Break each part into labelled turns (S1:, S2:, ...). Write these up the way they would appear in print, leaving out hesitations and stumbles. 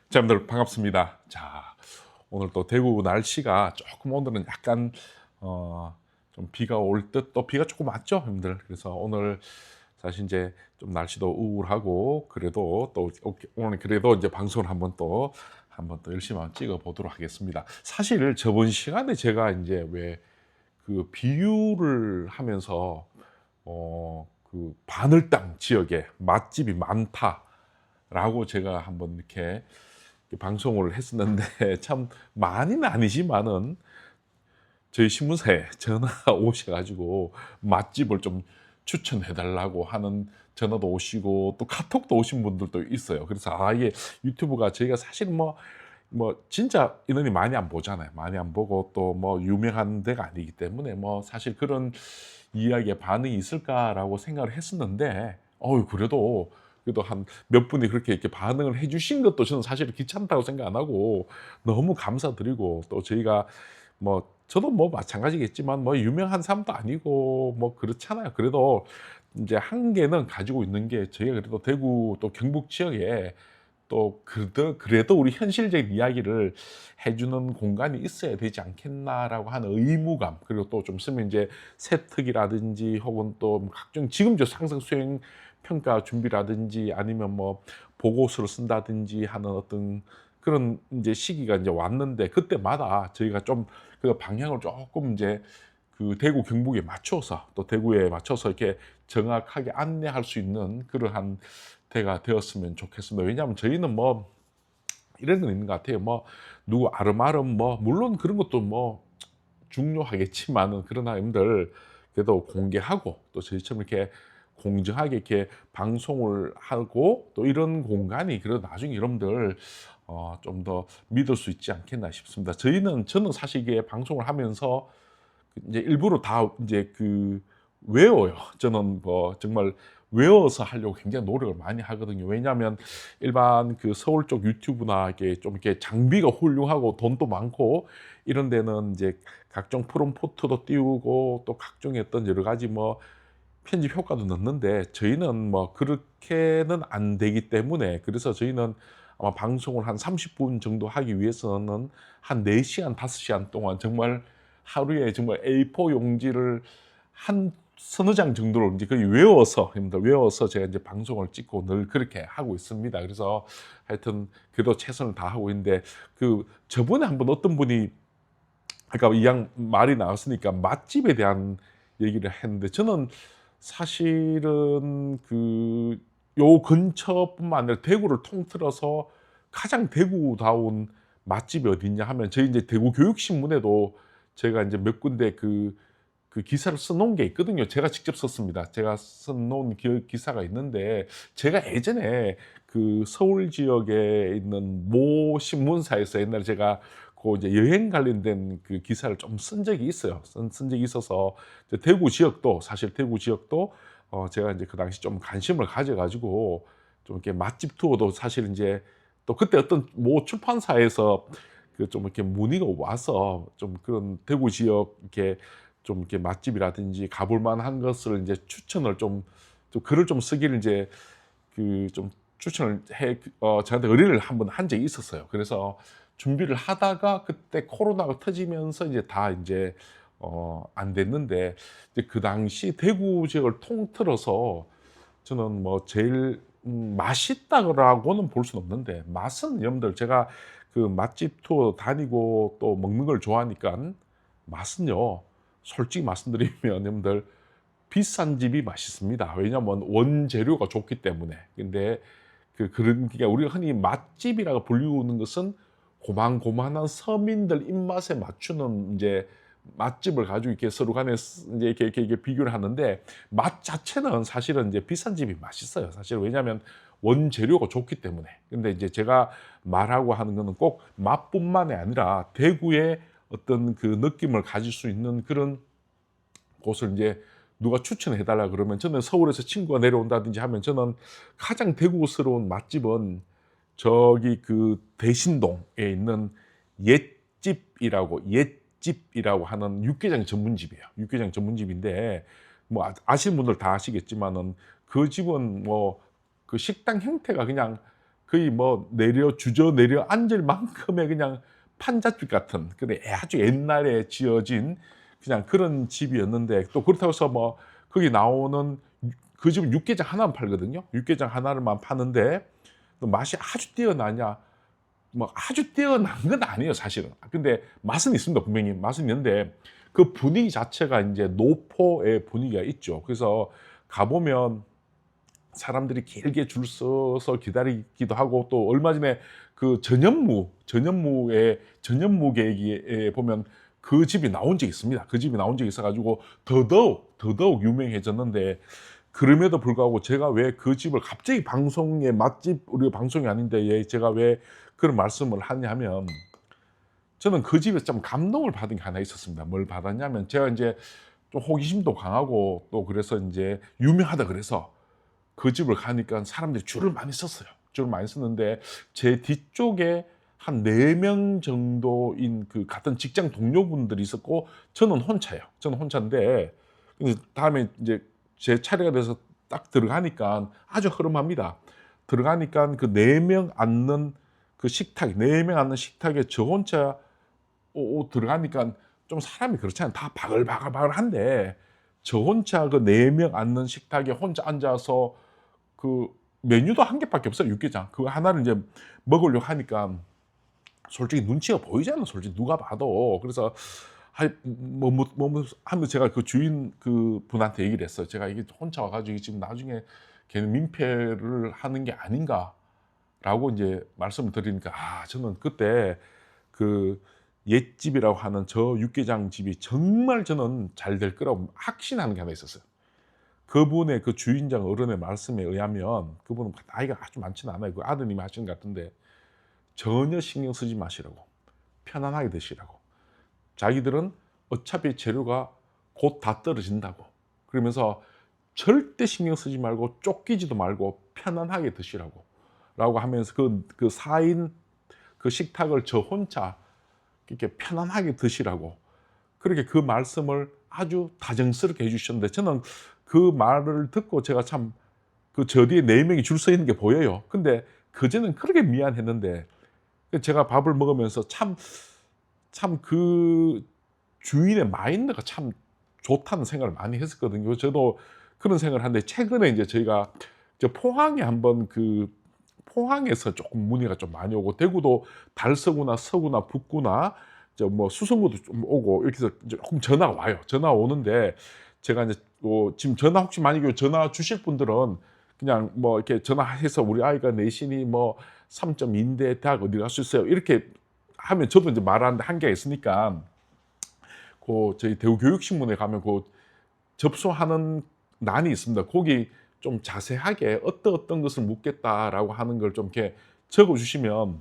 S1: 자, 여러분들 반갑습니다. 자, 오늘 또 대구 날씨가 조금 오늘은 약간 좀 비가 올 듯 또 비가 조금 왔죠, 여러분들. 그래서 오늘 사실 이제 좀 날씨도 우울하고 그래도 또 오늘 그래도 이제 방송을 한번 또 열심히 한번 찍어 보도록 하겠습니다. 사실 저번 시간에 제가 이제 왜 그 비유를 하면서 그 바늘땅 지역에 맛집이 많다라고 제가 한번 이렇게 방송을 했었는데 참 많이는 아니지만은 저희 신문사에 전화가 오셔 가지고 맛집을 좀 추천해 달라고 하는 전화도 오시고 또 카톡도 오신 분들도 있어요. 그래서 이게 유튜브가 저희가 사실 진짜 인원이 많이 안 보잖아요. 많이 안 보고 또 유명한 데가 아니기 때문에 사실 그런 이야기에 반응이 있을까라고 생각을 했었는데 그래도 한 몇 분이 그렇게 이렇게 반응을 해 주신 것도 저는 사실은 귀찮다고 생각 안 하고 너무 감사드리고, 또 저희가 저도 마찬가지겠지만 유명한 사람도 아니고 그렇잖아요. 그래도 인제 한계는 가지고 있는 게, 저희가 그래도 대구 또 경북 지역에 또 그래도 우리 현실적인 이야기를 해 주는 공간이 있어야 되지 않겠나라고 하는 의무감, 그리고 또 좀 있으면 인제 세특이라든지 혹은 또 각종 지금 저 상승 수행 평가 준비라든지 아니면 보고서를 쓴다든지 하는 어떤 그런 인제 시기가 인제 왔는데, 그때마다 저희가 좀 그 방향을 쪼끔 인제 그 대구 경북에 맞춰서, 또 대구에 맞춰서 이렇게 정확하게 안내할 수 있는 그러한 때가 되었으면 좋겠습니다. 왜냐하면 저희는 이런 건 있는 것 같아요. 누구 아름아름 물론 그런 것도 중요하겠지만은, 그러나 여러분들 그래도 공개하고 또 저희처럼 이렇게 공정하게 이렇게 방송을 하고 또 이런 공간이 그래도 나중에 여러분들 좀 더 믿을 수 있지 않겠나 싶습니다. 저는 사실 이게 방송을 하면서 이제 일부러 다 이제 외워요. 저는 정말 외워서 하려고 굉장히 노력을 많이 하거든요. 왜냐하면 일반 그 서울 쪽 유튜브나 이게 좀 이렇게 장비가 훌륭하고 돈도 많고 이런 데는 이제 각종 프롬프트도 띄우고 또 각종의 어떤 여러 가지 편집 효과도 넣는데, 저희는 그렇게는 안 되기 때문에, 그래서 저희는 아마 방송을 한 30분 정도 하기 위해서는 한 4시간, 5시간 동안 정말 하루에 정말 A4 용지를 한 서너 장 정도로 이제 거의 외워서 제가 이제 방송을 찍고 늘 그렇게 하고 있습니다. 그래서 하여튼 그래도 최선을 다하고 있는데, 저번에 한번 어떤 분이 아까 말이 나왔으니까 맛집에 대한 얘기를 했는데, 저는 사실은 요 근처뿐만 아니라 대구를 통틀어서 가장 대구다운 맛집이 어딨냐 하면, 저희 이제 대구 교육신문에도 제가 이제 몇 군데 기사를 써 놓은 게 있거든요. 제가 직접 썼습니다. 제가 써 놓은 기사가 있는데, 제가 예전에 서울 지역에 있는 모 신문사에서 옛날에 제가 이제 여행 관련된 기사를 좀 쓴 적이 있어요. 쓴 적이 있어서 이제 대구 지역도 제가 이제 그 당시 좀 관심을 가져 가지고 좀 이렇게 맛집 투어도 사실 인제 또 그때 어떤 모 출판사에서 좀 이렇게 문의가 와서 좀 그런 대구 지역 좀 이렇게 맛집이라든지 가볼 만한 것을 인제 추천을 좀 글을 좀 쓰기를 인제 좀 추천을 저한테 의뢰를 한번 한 적이 있었어요. 그래서 준비를 하다가 그때 코로나가 터지면서 이제 다 인제 안 됐는데, 이제 그 당시 대구 지역을 통틀어서 저는 제일 맛있다라고는 볼 수는 없는데, 맛은 여러분들 제가 맛집 투어 다니고 또 먹는 걸 좋아하니깐 맛은요, 솔직히 말씀드리면 여러분들 비싼 집이 맛있습니다. 왜냐하면 원재료가 좋기 때문에. 근데 그러니까 우리가 흔히 맛집이라고 불리우는 것은 고만고만한 서민들 입맛에 맞추는 이제 맛집을 가지고 이렇게 서로 간에 이제 이렇게 비교를 하는데, 맛 자체는 사실은 이제 비싼 집이 맛있어요. 사실 왜냐하면 원재료가 좋기 때문에. 근데 이제 제가 말하고 하는 거는 꼭 맛뿐만이 아니라 대구의 어떤 느낌을 가질 수 있는 그런 곳을 이제 누가 추천해 달라 그러면, 저는 서울에서 친구가 내려온다든지 하면 저는 가장 대구스러운 맛집은 저기 대신동에 있는 옛집이라고 하는 육개장 전문집이에요. 육개장 전문집인데 아시는 분들 다 아시겠지만은 그 집은 식당 형태가 그냥 거의 뭐 주저 내려 앉을 만큼의 그냥 판잣집 같은, 근데 아주 옛날에 지어진 그냥 그런 집이었는데, 또 그렇다고 해서 뭐 거기 나오는 그 집은 육개장 하나만 팔거든요. 육개장 하나만 파는데 또 맛이 아주 뛰어나냐, 뭐 아주 뛰어난 건 아니에요 사실은. 근데 맛은 있습니다. 분명히 맛은 있는데 그 분위기 자체가 이제 노포의 분위기가 있죠. 그래서 가보면 사람들이 길게 줄 서서 기다리기도 하고, 또 얼마 전에 그 전현무계에 보면 그 집이 나온 적이 있습니다. 그 집이 나온 적이 있어가지고 더더욱 유명해졌는데, 그럼에도 불구하고 제가 왜 그 집을 갑자기 방송에, 맛집 우리 방송이 아닌데 제가 왜 그런 말씀을 하냐면, 저는 그 집에서 좀 감동을 받은 게 하나 있었습니다. 뭘 받았냐면, 제가 이제 좀 호기심도 강하고 또 그래서 이제 유명하다 그래서 그 집을 가니까 사람들이 줄을 많이 섰어요. 줄을 많이 섰는데 제 뒤쪽에 한 4명 정도인 그 같은 직장 동료분들이 있었고, 저는 혼자예요. 저는 혼자인데, 다음에 이제 제 차례가 돼서 딱 들어가니까 아주 흐름합니다. 들어가니까 그 4명 앉는 그 식탁, 4명 앉는 식탁에 저 혼자 들어가니까 좀 사람이 그렇잖아요. 다 바글바글한데 저 혼자 그 4명 앉는 식탁에 혼자 앉아서 그 메뉴도 한 개밖에 없어요. 육개장. 그거 하나를 이제 먹으려고 하니까 솔직히 눈치가 보이잖아. 솔직히 누가 봐도. 그래서 하면 제가 그 주인 그 분한테 얘기를 했어요. 제가 이게 혼자 와가지고 지금 나중에 걔는 민폐를 하는 게 아닌가라고 이제 말씀을 드리니까, 저는 그때 그 옛집이라고 하는 저 육개장 집이 정말 저는 잘 될 거라고 확신하는 게 하나 있었어요. 그분의 그 주인장 어른의 말씀에 의하면, 그분은 나이가 아주 많지는 않아요. 그 아드님이 하시는 것 같은데, 전혀 신경 쓰지 마시라고, 편안하게 드시라고, 자기들은 어차피 재료가 곧 다 떨어진다고, 그러면서 절대 신경 쓰지 말고 쫓기지도 말고 편안하게 드시라고 라고 하면서 그 4인 그 식탁을 저 혼자 이렇게 편안하게 드시라고, 그렇게 그 말씀을 아주 다정스럽게 해주셨는데, 저는 그 말을 듣고 제가 참 그 저 뒤에 4명이 줄 서 있는 게 보여요. 근데 그전엔 그렇게 미안했는데, 제가 밥을 먹으면서 참 그 주인의 마인드가 참 좋다는 생각을 많이 했었거든요. 저도 그런 생각을 하는데, 최근에 이제 저희가 포항에 한번 포항에서 조금 문의가 좀 많이 오고, 대구도 달서구나 서구나 북구나 뭐 수성구도 좀 오고 이렇게 해서 조금 전화가 와요. 전화 오는데 제가 이제 지금 전화 혹시 만약에 전화 주실 분들은 그냥 뭐 이렇게 전화해서 우리 아이가 내신이 뭐 3.2인데 대학 어디 갈 수 있어요, 이렇게 하면 저도 이제 말하는데 한계가 있으니까, 저희 대구교육신문에 가면 접수하는 난이 있습니다. 거기 좀 자세하게 어떤 것을 묻겠다라고 하는 걸 좀 이렇게 적어 주시면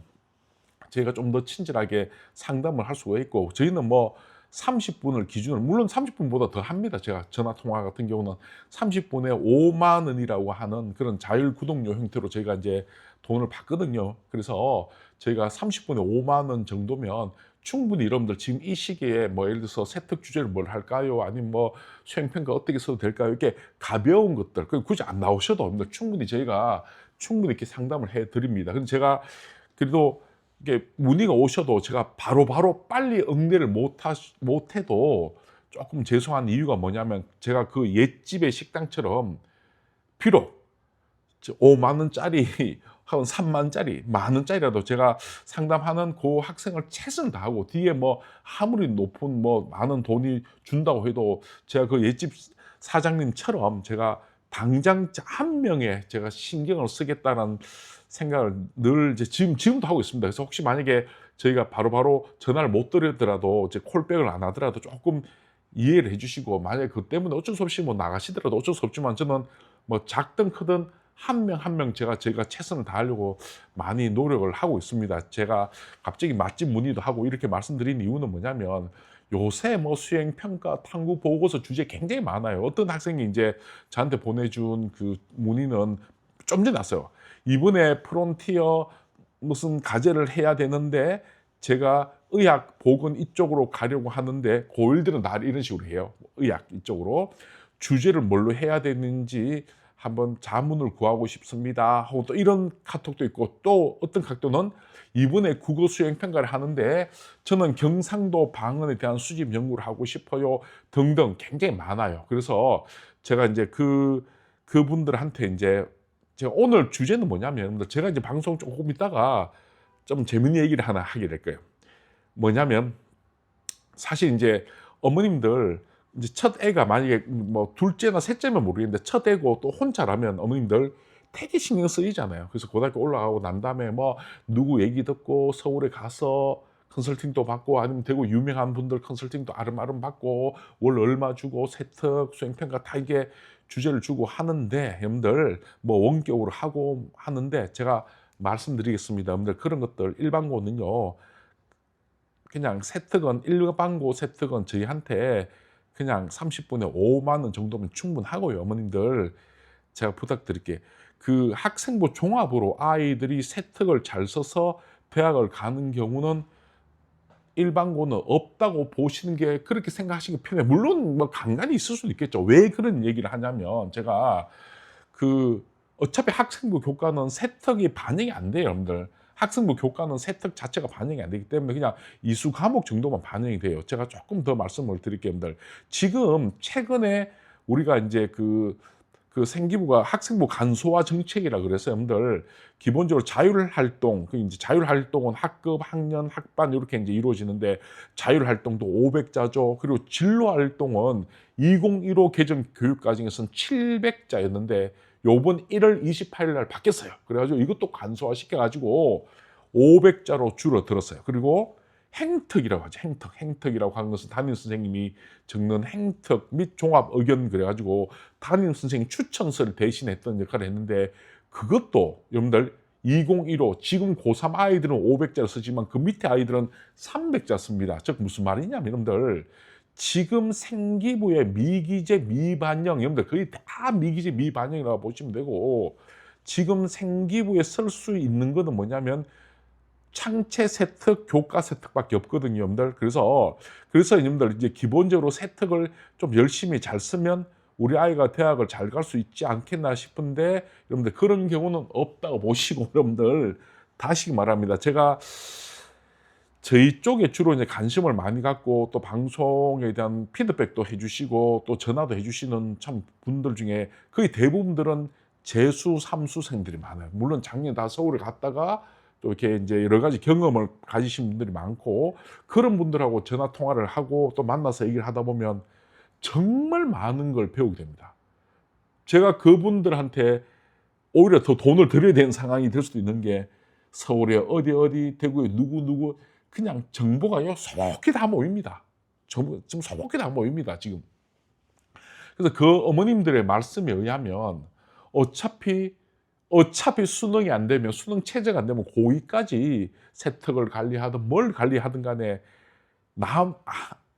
S1: 저희가 좀 더 친절하게 상담을 할 수가 있고, 저희는 뭐 30분을 기준으로, 물론 30분보다 더 합니다. 제가 전화 통화 같은 경우는 30분에 5만 원이라고 하는 그런 자율 구독료 형태로 저희가 이제 돈을 받거든요. 그래서 저희가 30분에 5만 원 정도면 충분히 여러분들 지금 이 시기에 뭐 예를 들어서 세특 주제를 뭘 할까요? 아니면 뭐 수행평가 어떻게 써도 될까요? 이렇게 가벼운 것들, 굳이 안 나오셔도 충분히 저희가 이렇게 상담을 해 드립니다. 근데 제가 그래도 이게 문의가 오셔도 제가 바로 빨리 응대를 못해도 조금 죄송한 이유가 뭐냐면, 제가 그 옛집의 식당처럼 비록 5만 원짜리 혹은 3만 원짜리, 만 원짜리라도 제가 상담하는 그 학생을 최선을 다하고, 뒤에 뭐 아무리 높은 뭐 많은 돈이 준다고 해도 제가 그 옛집 사장님처럼 제가 당장 한 명에 제가 신경을 쓰겠다는 생각을 늘 이제 지금도 하고 있습니다. 그래서 혹시 만약에 저희가 바로바로 전화를 못 드리더라도, 이제 콜백을 안 하더라도 조금 이해를 해주시고, 만약에 그 때문에 어쩔 수 없이 뭐 나가시더라도 어쩔 수 없지만, 저는 뭐 작든 크든 한 명 한 명 제가 최선을 다하려고 많이 노력을 하고 있습니다. 제가 갑자기 맛집 문의도 하고 이렇게 말씀드린 이유는 뭐냐면, 요새 뭐 수행 평가 탐구 보고서 주제 굉장히 많아요. 어떤 학생이 이제 저한테 보내준 그 문의는 좀 전에 왔어요. 이번에 프론티어 무슨 과제를 해야 되는데 제가 의학 보건 이쪽으로 가려고 하는데, 고1들은 다 이런 식으로 해요. 의학 이쪽으로 주제를 뭘로 해야 되는지 한번 자문을 구하고 싶습니다 하고 또 이런 카톡도 있고, 또 어떤 카톡은 이번에 국어 수행 평가를 하는데 저는 경상도 방언에 대한 수집 연구를 하고 싶어요 등등 굉장히 많아요. 그래서 제가 이제 그분들한테 이제 제가 오늘 주제는 뭐냐면, 여러분들 제가 이제 방송 조금 있다가 좀 재밌는 얘기를 하나 하게 될 거예요. 뭐냐면 사실 이제 어머님들 이제 첫 애가 만약에 뭐 둘째나 셋째면 모르겠는데 첫 애고 또 혼자라면 어머님들 되게 신경 쓰이잖아요. 그래서 고등학교 올라가고 난 다음에 뭐 누구 얘기 듣고 서울에 가서 컨설팅도 받고, 아니면 대구 유명한 분들 컨설팅도 아름아름 받고 월 얼마 주고 세특 수행평가 다 이게 주제를 주고 하는데, 여러분들 뭐 원격으로 하고 하는데 제가 말씀드리겠습니다. 여러분들 그런 것들 일반고는요, 그냥 세특은 일반고 세특은 저희한테 그냥 30분에 5만 원 정도면 충분하고요. 어머님들 제가 부탁드릴게, 그 학생부 종합으로 아이들이 세특을 잘 써서 대학을 가는 경우는 일반고는 없다고 보시는 게, 그렇게 생각하시는 게 편해요. 물론 뭐 간간히 있을 수도 있겠죠. 왜 그런 얘기를 하냐면, 제가 어차피 학생부 교과는 세특이 반영이 안 돼요, 여러분들. 학생부 교과는 세특 자체가 반영이 안 되기 때문에 그냥 이수 과목 정도만 반영이 돼요. 제가 조금 더 말씀을 드릴게요, 여러분들. 지금 최근에 우리가 이제 그 생기부가 학생부 간소화 정책이라 그래서, 여러분들 기본적으로 자율활동, 그 이제 자율활동은 학급, 학년, 학반 이렇게 이제 이루어지는데, 자율활동도 500자죠. 그리고 진로활동은 2015 개정 교육과정에서는 700자였는데 요번 1월 28일 날 바뀌었어요. 그래가지고 이것도 간소화 시켜가지고 500자로 줄어들었어요. 그리고 행특이라고 하죠. 행특이라고 하는 것은 담임 선생님이 적는 행특 및 종합 의견, 그래가지고 담임 선생님 추천서를 대신했던 역할을 했는데, 그것도 여러분들 2015 지금 고3 아이들은 500자를 쓰지만 그 밑에 아이들은 300자 씁니다. 즉 무슨 말이냐면, 여러분들 지금 생기부의 미기재 미반영, 여러분들 거의 다 미기재 미반영이라고 보시면 되고, 지금 생기부에 쓸 수 있는 것은 뭐냐면 창체 세특, 교과 세특밖에 없거든요, 여러분들. 그래서 여러분들 이제 기본적으로 세특을 좀 열심히 잘 쓰면 우리 아이가 대학을 잘 갈 수 있지 않겠나 싶은데, 여러분들 그런 경우는 없다고 보시고, 여러분들 다시 말합니다. 제가 저희 쪽에 주로 이제 관심을 많이 갖고 또 방송에 대한 피드백도 해주시고 또 전화도 해주시는 참 분들 중에 거의 대부분들은 재수, 삼수생들이 많아요. 물론 작년에 다 서울에 갔다가 또 이렇게 이제 여러 가지 경험을 가지신 분들이 많고, 그런 분들하고 전화 통화를 하고 또 만나서 얘기를 하다 보면 정말 많은 걸 배우게 됩니다. 제가 그분들한테 오히려 더 돈을 들여야 되는 상황이 될 수도 있는 게, 서울에 어디 대구에 누구 그냥 정보가요 소복히 다 모입니다. 지금 소복히 다 모입니다 지금. 그래서 그 어머님들의 말씀에 의하면 어차피 수능이 안 되면, 수능 체제가 안 되면 고2까지 세특을 관리하든 뭘 관리하든 간에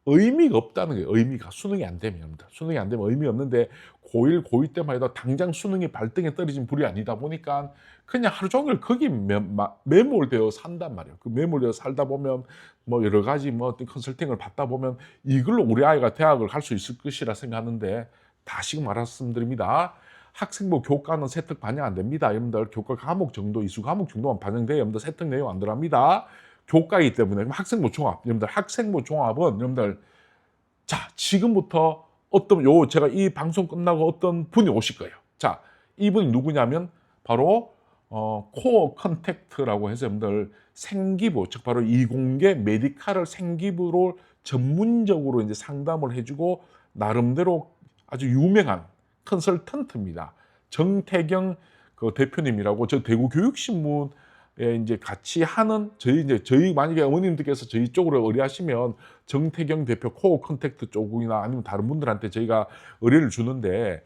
S1: 의미가 없다는 거예요. 의미가, 수능이 안 되면 의미가 없는데, 고1, 고2 때만 해도 당장 수능이 발등에 떨어진 불이 아니다 보니까 그냥 하루 종일 거기 매몰되어 산단 말이에요. 그 매몰되어 살다 보면 뭐 여러 가지 뭐 어떤 컨설팅을 받다 보면 이걸로 우리 아이가 대학을 갈 수 있을 것이라 생각하는데, 다시 말씀드립니다. 학생부 교과는 세특 반영 안 됩니다. 여러분들 교과 과목 정도, 이수 과목 정도만 반영돼요. 여러분들 세특 내용 안 들어갑니다. 교과이기 때문에. 그럼 학생부 종합, 여러분들 학생부 종합은 여러분들, 자 지금부터 제가 이 방송 끝나고 어떤 분이 오실 거예요. 자, 이분이 누구냐면 바로 코어 컨택트라고 해서 여러분들 생기부, 즉 바로 이공계 메디칼을 생기부로 전문적으로 이제 상담을 해주고 나름대로 아주 유명한 컨설턴트입니다. 정태경 그 대표님이라고, 저 대구 교육신문에 이제 같이 하는, 저희 만약에 어머님들께서 저희 쪽으로 의뢰하시면 정태경 대표 코어 컨택트 쪽이나 아니면 다른 분들한테 저희가 의뢰를 주는데,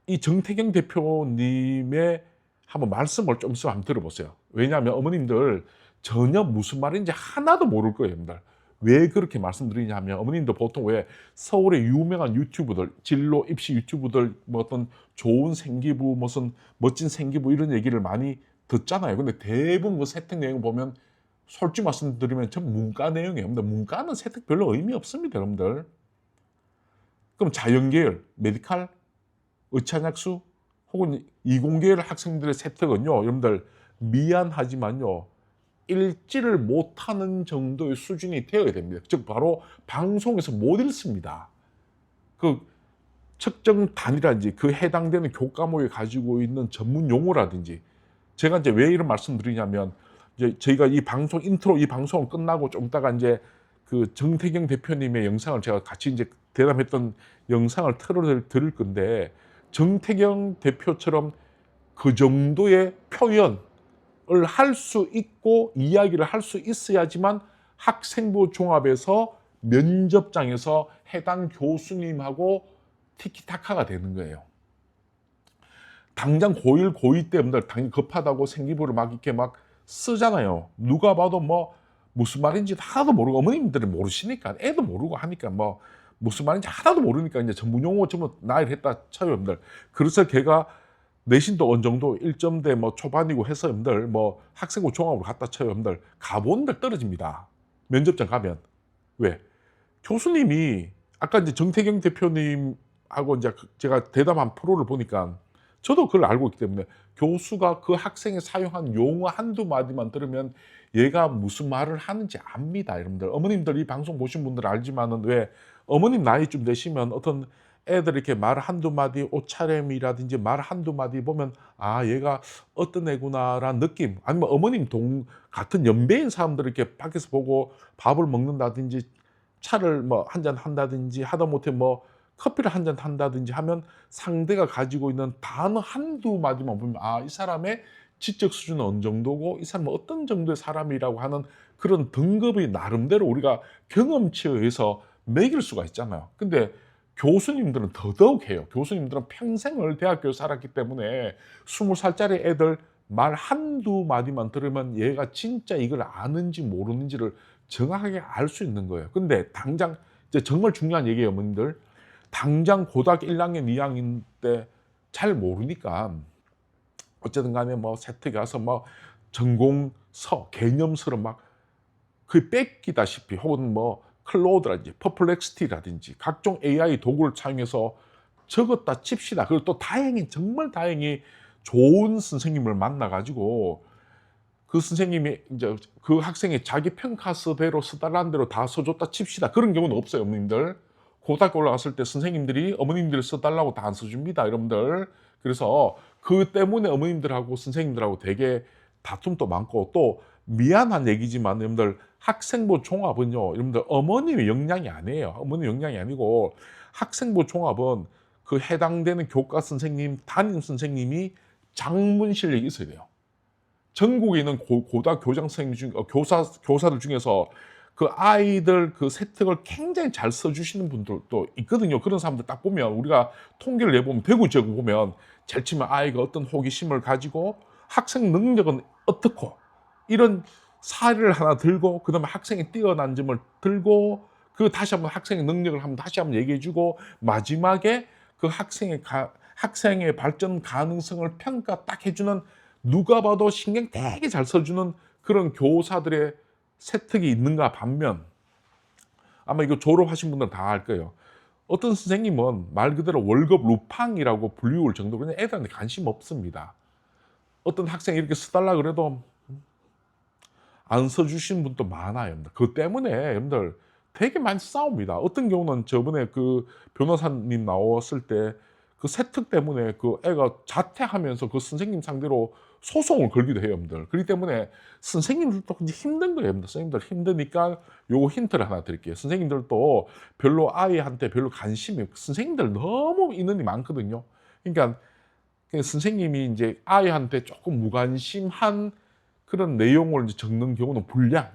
S1: 이 정태경 대표님의 한번 말씀을 좀 있으면 한번 들어보세요. 왜냐하면 어머님들 전혀 무슨 말인지 하나도 모를 거예요, 여러분들. 왜 그렇게 말씀드리냐 하면, 어머님도 보통 왜 서울의 유명한 유튜브들, 진로 입시 유튜브들 뭐 어떤 좋은 생기부, 무슨 멋진 생기부 이런 얘기를 많이 듣잖아요. 근데 대부분 그 세특 내용 보면 솔직히 말씀드리면 전 문과 내용이에요. 근데 문과는 세특 별로 의미 없습니다, 여러분들. 그럼 자연계열, 메디칼, 의찬약수, 혹은 이공계열 학생들의 세특은요, 여러분들 미안하지만요, 읽지를 못하는 정도의 수준이 되어야 됩니다. 즉 바로 방송에서 못 읽습니다. 그 특정 단위라든지 그 해당되는 교과목에 가지고 있는 전문 용어라든지, 제가 이제 왜 이런 말씀드리냐면, 이제 저희가 이 방송 인트로 이 방송을 끝나고 좀 있다가 이제 그 정태경 대표님의 영상을 제가 같이 이제 대담했던 영상을 틀어드릴 건데, 정태경 대표처럼 그 정도의 표현을 할 수 있고 이야기를 할 수 있어야지만 학생부 종합에서 면접장에서 해당 교수님하고 티키타카가 되는 거예요. 당장 고1, 고2 때분들 당연히 급하다고 생기부를 막 이렇게 막 쓰잖아요. 누가 봐도 뭐 무슨 말인지 하나도 모르고, 어머님들은 모르시니까, 애도 모르고 하니까 뭐 무슨 말인지 하나도 모르니까 이제 전문 용어 전부 나열 했다 쳐요, 여러분들. 그래서 걔가 내신도 어느 정도 1점대 뭐 초반이고 해서 여러분들 뭐 학생부 종합으로 갖다 쳐요, 여러분들. 가본들 떨어집니다. 면접장 가면. 왜? 교수님이 아까 이제 정태경 대표님하고 이제 제가 대담한 프로를 보니까 저도 그걸 알고 있기 때문에, 교수가 그 학생이 사용한 용어 한두 마디만 들으면 얘가 무슨 말을 하는지 압니다, 여러분들. 어머님들 이 방송 보신 분들 알지만은, 왜 어머님 나이쯤 되시면 어떤 애들 이렇게 말 한두 마디, 옷차림이라든지 말 한두 마디 보면 아, 얘가 어떤 애구나라는 느낌, 아니면 어머님 같은 연배인 사람들 이렇게 밖에서 보고 밥을 먹는다든지 차를 뭐 한 잔 한다든지 하다못해 뭐 커피를 한 잔 한다든지 하면 상대가 가지고 있는 단어 한두 마디만 보면 아, 이 사람의 지적 수준은 어느 정도고 이 사람은 어떤 정도의 사람이라고 하는 그런 등급이 나름대로 우리가 경험치에 의해서 매길 수가 있잖아요. 근데 교수님들은 더더욱 해요. 교수님들은 평생을 대학교에 살았기 때문에 20살짜리 애들 말 한두 마디만 들으면 얘가 진짜 이걸 아는지 모르는지를 정확하게 알 수 있는 거예요. 근데 당장 이제 정말 중요한 얘기예요, 어머님들. 당장 고등학교 1학년, 2학년 때 잘 모르니까 어쨌든 간에 뭐 세특에 가서 뭐 전공서, 개념서를 막 거의 뺏기다시피, 혹은 뭐 클로드라든지 퍼플렉시티라든지 각종 AI 도구를 사용해서 적었다 칩시다. 그리고 또 다행히, 정말 다행히 좋은 선생님을 만나가지고 그 선생님이 이제 그 학생이 자기 평가서대로 써달라는 대로 다 써줬다 칩시다. 그런 경우는 없어요, 어머님들. 고등학교 올라갔을 때 선생님들이 어머님들 써달라고 다 안 써줍니다, 여러분들. 그래서 그 때문에 어머님들하고 선생님들하고 되게 다툼도 많고, 또 미안한 얘기지만 여러분들, 학생부 종합은요, 여러분들 어머님의 역량이 아니에요. 어머님 역량이 아니고, 학생부 종합은 그 해당되는 교과 선생님, 담임 선생님이 장문 실력이 있어야 돼요. 전국에 있는 고등학교 교장 선생님 중, 교사들 중에서 그 아이들 그 세특을 굉장히 잘 써주시는 분들도 있거든요. 그런 사람들 딱 보면, 우리가 통계를 내보면 대구 지역을 보면 제일 치면 아이가 어떤 호기심을 가지고 학생 능력은 어떻고, 이런 사례를 하나 들고, 그 다음에 학생이 뛰어난 점을 들고, 그 다시 한번 학생의 능력을 한번 다시 한번 얘기해주고, 마지막에 그 학생의 발전 가능성을 평가 딱 해주는, 누가 봐도 신경 되게 잘 써주는 그런 교사들의 세특이 있는가 반면, 아마 이거 졸업하신 분들은 다 알 거예요. 어떤 선생님은 말 그대로 월급 루팡이라고 불리울 정도로 그냥 애들한테 관심 없습니다. 어떤 학생이 이렇게 써달라 그래도 안 써주신 분도 많아요. 그것 때문에 여러분들 되게 많이 싸웁니다. 어떤 경우는 저번에 그 변호사님 나왔을 때 그 세특 때문에 그 애가 자퇴하면서 그 선생님 상대로 소송을 걸기도 해요, 여러분들. 그렇기 때문에 선생님들도 힘든 거예요, 여러분들. 선생님들 힘드니까 요거 힌트를 하나 드릴게요. 선생님들도 별로 아이한테 별로 관심이 없고, 선생님들 너무 인원이 많거든요. 그러니까 선생님이 이제 아이한테 조금 무관심한 그런 내용을 이제 적는 경우는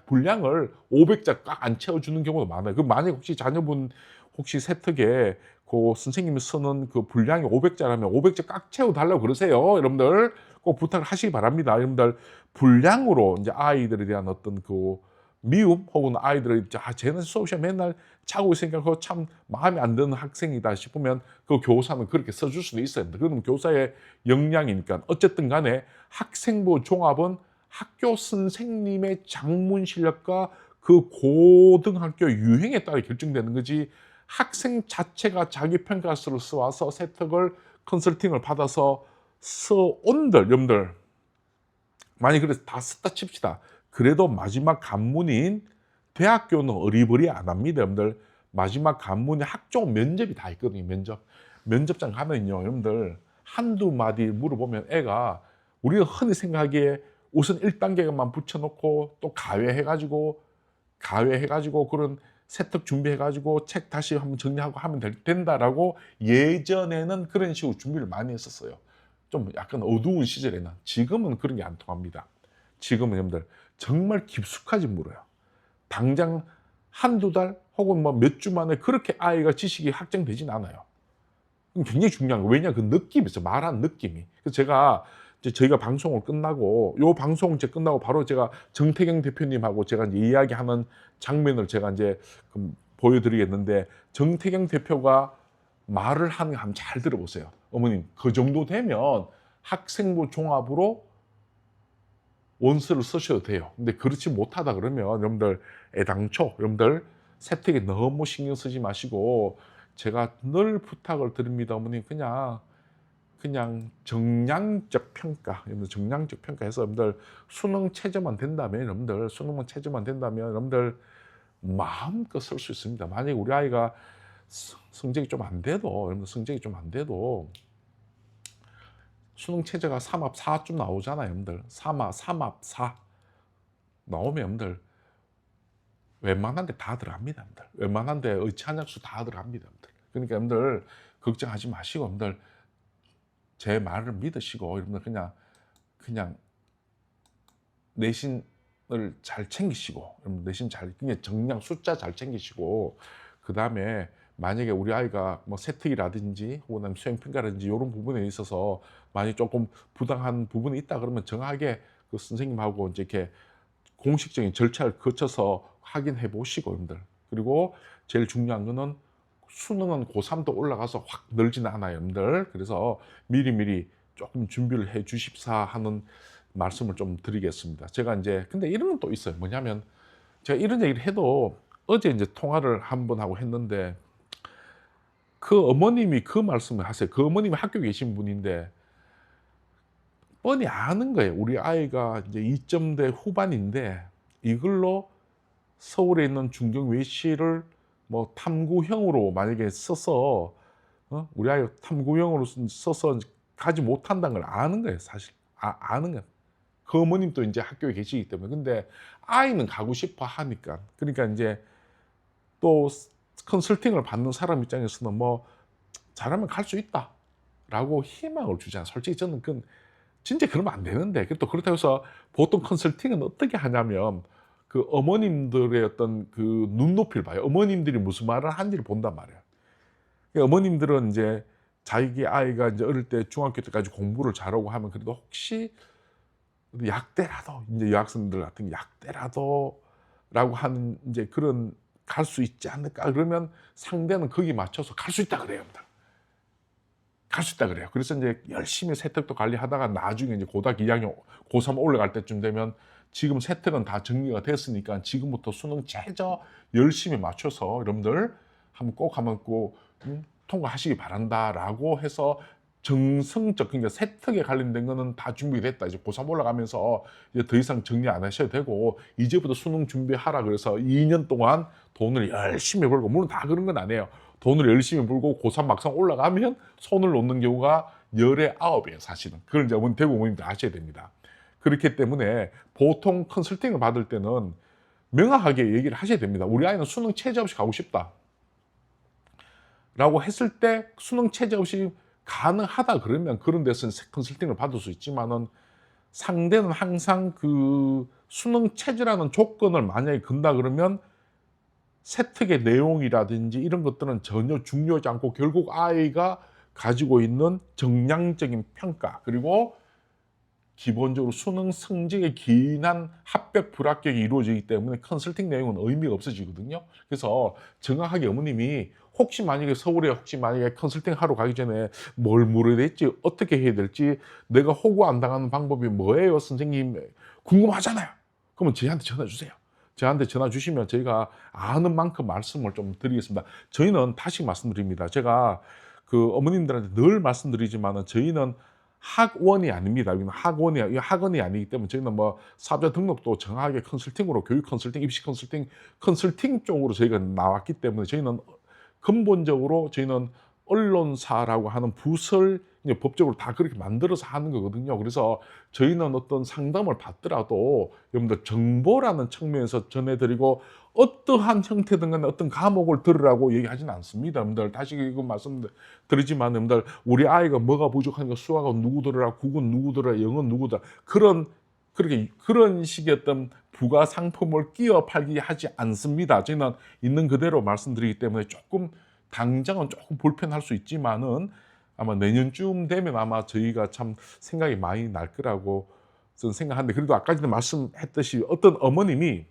S1: 분량을 500자 꽉 안 채워주는 경우도 많아요. 그 만약 혹시 자녀분 혹시 세특에 그 선생님이 쓰는 그 분량이 500자라면 500자 꽉 채워달라고 그러세요, 여러분들. 꼭 부탁을 하시기 바랍니다, 여러분들. 분량으로 이제 아이들에 대한 어떤 그 미움, 혹은 아이들이 쟤는 수업 시간에 맨날 자고 있으니까 그거 참 마음에 안 드는 학생이다 싶으면 그 교사는 그렇게 써줄 수도 있어요. 그건 교사의 역량이니까. 어쨌든 간에 학생부 종합은 학교 선생님의 작문 실력과 그 고등학교 유행에 따라 결정되는 거지, 학생 자체가 자기 평가서를 써와서 세특을 컨설팅을 받아서 서온들 여러분들 만약 그래서 다 썼다 칩시다. 그래도 마지막 관문인 대학교는 어리버리 안 합니다. 여러분들 마지막 관문이 학종 면접이 다 있거든요. 면접장 가면요 여러분들 한두 마디 물어보면 애가 우리가 흔히 생각하기에 우선 1단계만 붙여놓고 또 가외해가지고 그런 세특 준비해가지고 책 다시 한번 정리하고 하면 된다라고 예전에는 그런 식으로 준비를 많이 했었어요. 좀 약간 어두운 시절에는. 지금은 그런 게 안 통합니다. 지금은 여러분들 정말 깊숙하게 물어요. 당장 한두 달 혹은 뭐 몇 주 만에 그렇게 아이가 지식이 확장되진 않아요. 굉장히 중요한 거. 왜냐, 그 느낌이 있어요. 말하는 느낌이. 그래서 제가 이제 저희가 방송을 끝나고, 요 방송 이제 끝나고 바로 제가 정태경 대표님하고 제가 이제 이야기하는 장면을 제가 이제 보여드리겠는데, 정태경 대표가 말을 하는 거 한번 잘 들어보세요. 어머님, 그 정도 되면 학생부 종합으로 원서를 쓰셔도 돼요. 근데 그렇지 못하다 그러면 여러분들 애당초 여러분들 세특에 너무 신경 쓰지 마시고, 제가 늘 부탁을 드립니다. 어머님, 그냥 정량적 평가, 정량적 평가해서 여러분들 수능 최저만 된다면 여러분들 마음껏 쓸 수 있습니다. 만약에 우리 아이가 성적이 좀 안 돼도, 여러분들 성적이 좀 안 돼도 수능 최저가 3합 4쯤 나오잖아요. 여러분들 3합 4 나오면 여러분들 웬만한 데 다 들어갑니다. 여러분들 웬만한 데 의치한약수 다 들어갑니다. 여러분들. 그러니까 여러분들 걱정하지 마시고 여러분들 제 말을 믿으시고 여러분들 그냥 내신을 잘 챙기시고, 여러분 내신 잘, 그냥 정량 숫자 잘 챙기시고, 그 다음에 만약에 우리 아이가 뭐 세특이라든지 혹은 수행평가라든지 이런 부분에 있어서 만약 조금 부당한 부분이 있다 그러면 정확하게 그 선생님하고 이제 이렇게 공식적인 절차를 거쳐서 확인해 보시고, 여러분들. 그리고 제일 중요한 거는 수능은 고3도 올라가서 확 늘지는 않아요, 여러분들. 그래서 미리미리 조금 준비를 해 주십사 하는 말씀을 좀 드리겠습니다. 제가 이제 근데 이런 건 또 있어요. 뭐냐면 제가 이런 얘기를 해도 어제 이제 통화를 한 번 하고 했는데 그 어머님이 그 말씀을 하세요. 그 어머님이 학교 계신 분인데 뻔히 아는 거예요. 우리 아이가 이제 2점대 후반인데 이걸로 서울에 있는 중경외시를 뭐 탐구형으로 만약에 써서 우리 아이가 탐구형으로 써서 가지 못한다는 걸 아는 거예요. 사실 아는 거예요. 그 어머님도 이제 학교에 계시기 때문에. 근데 아이는 가고 싶어 하니까. 그러니까 이제 또 컨설팅을 받는 사람 입장에서는 뭐 잘하면 갈 수 있다 라고 희망을 주잖아요. 솔직히 저는 그건 진짜 그러면 안 되는데, 또 그렇다고 해서 보통 컨설팅은 어떻게 하냐면 그 어머님들의 어떤 그 눈높이를 봐요. 어머님들이 무슨 말을 하는지를 본단 말이에요. 그러니까 어머님들은 이제 자기 아이가 이제 어릴 때 중학교 때까지 공부를 잘하고 하면 그래도 혹시 약대라도, 이제 여학생들 같은 약대라도 라고 하는 이제 그런 갈 수 있지 않을까 그러면 상대는 거기 맞춰서 갈 수 있다 그래요. 갈 수 있다 그래요. 그래서 이제 열심히 세특도 관리하다가 나중에 이제 고등학교 2학년, 고3 올라갈 때쯤 되면 지금 세특은 다 정리가 됐으니까 지금부터 수능 최저 열심히 맞춰서 여러분들 한번 꼭 통과하시기 바란다라고 해서 정성적, 그러니까 세특에 관련된 거는 다 준비됐다. 이제 고3 올라가면서 이제 더 이상 정리 안 하셔도 되고 이제부터 수능 준비하라 그래서 2년 동안 돈을 열심히 벌고, 물론 다 그런 건 아니에요. 돈을 열심히 벌고 고3 막상 올라가면 손을 놓는 경우가 10에 9이에요, 사실은. 그걸 이제 대구 어머님들 아셔야 됩니다. 그렇기 때문에 보통 컨설팅을 받을 때는 명확하게 얘기를 하셔야 됩니다. 우리 아이는 수능 체제 없이 가고 싶다 라고 했을 때 수능 체제 없이 가능하다 그러면 그런 데서는 컨설팅을 받을 수 있지만은 상대는 항상 그 수능 체제라는 조건을 만약에 건다 그러면 세특의 내용이라든지 이런 것들은 전혀 중요하지 않고 결국 아이가 가지고 있는 정량적인 평가, 그리고 기본적으로 수능 성적에 기인한 합격 불합격이 이루어지기 때문에 컨설팅 내용은 의미가 없어지거든요. 그래서 정확하게 어머님이 혹시 만약에 서울에 컨설팅 하러 가기 전에 뭘 물어야 될지, 어떻게 해야 될지, 내가 호구 안 당하는 방법이 뭐예요 선생님 궁금하잖아요. 그러면 저희한테 전화 주세요. 저한테 전화 주시면 저희가 아는 만큼 말씀을 좀 드리겠습니다. 저희는 다시 말씀드립니다. 제가 그 어머님들한테 늘 말씀드리지만은 저희는 학원이 아닙니다. 여기는 학원이 아니기 때문에 저희는 뭐 사업자 등록도 정확하게 컨설팅으로 교육 컨설팅, 입시 컨설팅 쪽으로 저희가 나왔기 때문에 저희는 근본적으로 저희는 언론사라고 하는 부서를 이제 법적으로 다 그렇게 만들어서 하는 거거든요. 그래서 저희는 어떤 상담을 받더라도 여러분들 정보라는 측면에서 전해드리고 어떠한 형태든 간에 어떤 과목을 들으라고 얘기하지는 않습니다. 여러분들 다시 이거 말씀드리지만 여러분들 우리 아이가 뭐가 부족하니까 수학은 누구 들으라, 국은 누구 들으라, 영어는 누구 들으라 그런 식의 어떤 부가 상품을 끼워 팔기 하지 않습니다. 저희는 있는 그대로 말씀드리기 때문에 조금 당장은 조금 불편할 수 있지만은 아마 내년쯤 되면 아마 저희가 참 생각이 많이 날 거라고 저는 생각하는데, 그래도 아까 전에 말씀했듯이 어떤 어머님이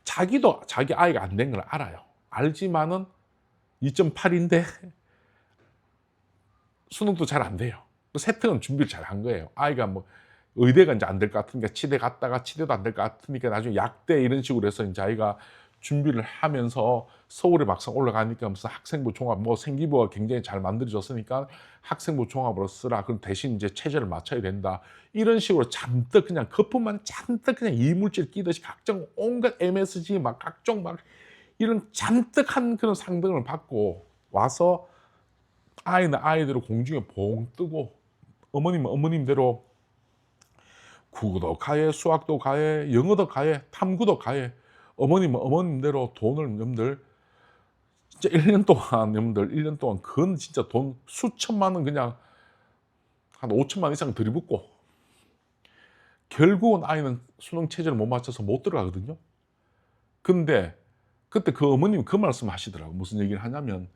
S1: 자기도 자기 아이가 안 된 걸 알아요. 알지만은 2.8인데 수능도 잘 안 돼요. 세특은 준비를 잘 한 거예요. 아이가 뭐 의대가 이제 안 될 것 같으니까 치대 갔다가 치대도 안 될 것 같으니까 나중에 약대 이런 식으로 해서 이제 아이가 준비를 하면서 서울에 막상 올라가니까 무슨 학생부 종합 뭐 생기부가 굉장히 잘 만들어졌으니까 학생부 종합으로 쓰라. 그럼 대신 이제 체제를 맞춰야 된다. 이런 식으로 잔뜩 그냥 거품만 잔뜩 그냥 이물질 끼듯이 각종 온갖 MSG 막 각종 막 이런 잔뜩한 그런 상등을 받고 와서 아이는 아이대로 공중에 봉 뜨고 어머님은 어머님대로 국어도 가해, 수학도 가해, 영어도 가해, 탐구도 가해. 어머님은 어머님대로 돈을 여러분들 진짜 1년 동안 여러분들 1년 동안 그건 진짜 돈 수천만 원 그냥 한 5천만 원 이상 들이붓고 결국은 아이는 수능 체제를 못 맞춰서 못 들어가거든요. 근데 그때 그 어머님이 그 말씀 하시더라고. 무슨 얘기를 하냐면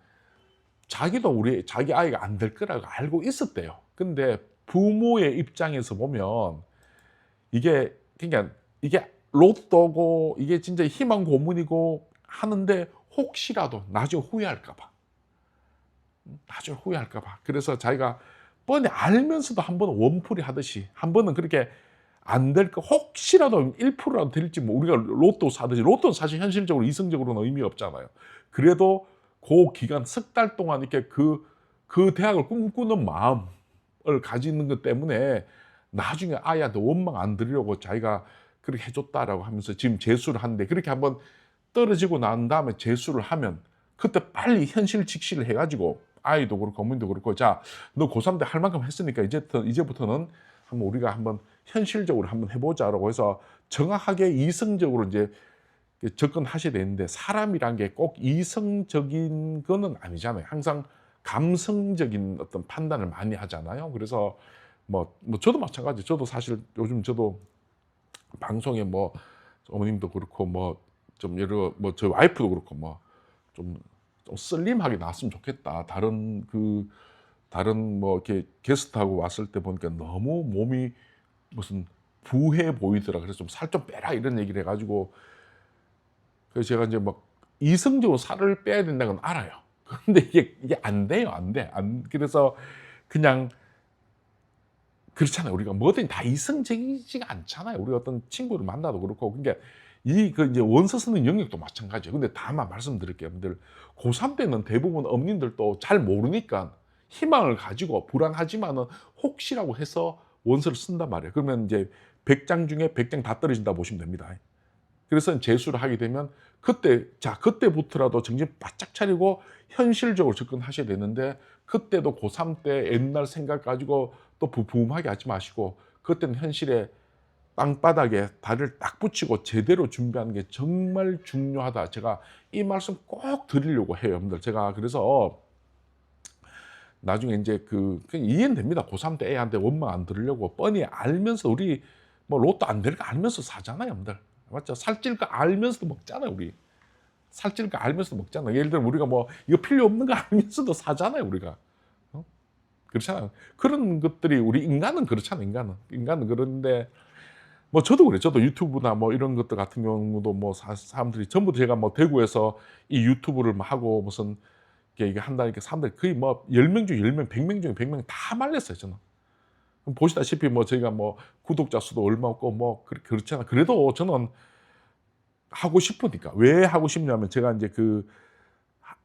S1: 자기도 자기 아이가 안 될 거라고 알고 있었대요. 근데 부모의 입장에서 보면 이게 그러니까 이게 로또고 이게 진짜 희망 고문이고 하는데 혹시라도 나중에 후회할까 봐. 그래서 자기가 뻔히 알면서도 한 번은 원풀이 하듯이 한 번은 그렇게 안 될 거 혹시라도 1%라도 될지 뭐 우리가 로또 사듯이 로또는 사실 현실적으로 이성적으로는 의미가 없잖아요. 그래도 그 기간 석 달 동안 이렇게 그 대학을 꿈꾸는 마음을 가지는 것 때문에 나중에 아이한테 원망 안 드리려고 자기가 그렇게 해줬다라고 하면서 지금 재수를 하는데, 그렇게 한번 떨어지고 난 다음에 재수를 하면 그때 빨리 현실 직시를 해가지고 아이도 그렇고 어머니도 그렇고 자, 너 고3 때 할 만큼 했으니까 이제부터는 한번 우리가 한번 현실적으로 한번 해보자라고 해서 정확하게 이성적으로 이제 접근하셔야 되는데, 사람이란 게 꼭 이성적인 거는 아니잖아요. 항상 감성적인 어떤 판단을 많이 하잖아요. 그래서 뭐 저도 마찬가지. 저도 사실 요즘 저도 방송에 뭐 어머님도 그렇고 뭐 좀 여러 뭐 저희 와이프도 그렇고 뭐 좀 슬림하게 나왔으면 좋겠다. 다른 뭐 이렇게 게스트하고 왔을 때 보니까 너무 몸이 무슨 부해 보이더라. 그래서 좀 살 좀 빼라 이런 얘기를 해가지고, 그래서 제가 이제 막 이성적으로 살을 빼야 된다는 건 알아요. 근데 이게 안 돼요. 안 돼. 그래서 그냥 그렇잖아요. 우리가 뭐든 다 이성적이지가 않잖아요. 우리 어떤 친구를 만나도 그렇고. 그러니까 이제 원서 쓰는 영역도 마찬가지예요. 근데 다만 말씀드릴게요. 여러분들 고3 때는 대부분 어머님들도 잘 모르니까 희망을 가지고 불안하지만은 혹시라고 해서 원서를 쓴단 말이에요. 그러면 이제 100장 중에 100장 다 떨어진다 보시면 됩니다. 그래서 재수를 하게 되면 그때부터라도 정신 바짝 차리고 현실적으로 접근하셔야 되는데, 그때도 고3 때 옛날 생각 가지고 또 부음하게 하지 마시고 그때는 현실에 땅바닥에 다리를 딱 붙이고 제대로 준비하는 게 정말 중요하다. 제가 이 말씀 꼭 드리려고 해요, 여러분들. 제가 그래서 나중에 이제 그냥 이해는 됩니다. 고3 때 애한테 원망 안 들으려고 뻔히 알면서 우리 뭐 로또 안 될 거 알면서 사잖아요, 여러분들. 맞죠? 살찔 거 알면서도 먹잖아요, 우리. 살찔 거 알면서도 먹잖아요. 예를 들면 우리가 뭐 이거 필요 없는 거 알면서도 사잖아요, 우리가. 그렇잖아요. 그런 것들이 우리 인간은 그렇잖아요. 인간은 그런데 뭐 저도 그래요. 저도 유튜브나 뭐 이런 것들 같은 경우도 뭐 사람들이 전부 제가 뭐 대구에서 이 유튜브를 뭐 하고 무슨 이게 한다니까 사람들이 거의 뭐 10명 중에 10명, 100명 중에 100명 다 말렸어요, 저는. 보시다시피 뭐 저희가 뭐 구독자 수도 얼마 없고 뭐 그렇잖아요. 그래도 저는 하고 싶으니까. 왜 하고 싶냐면 제가 이제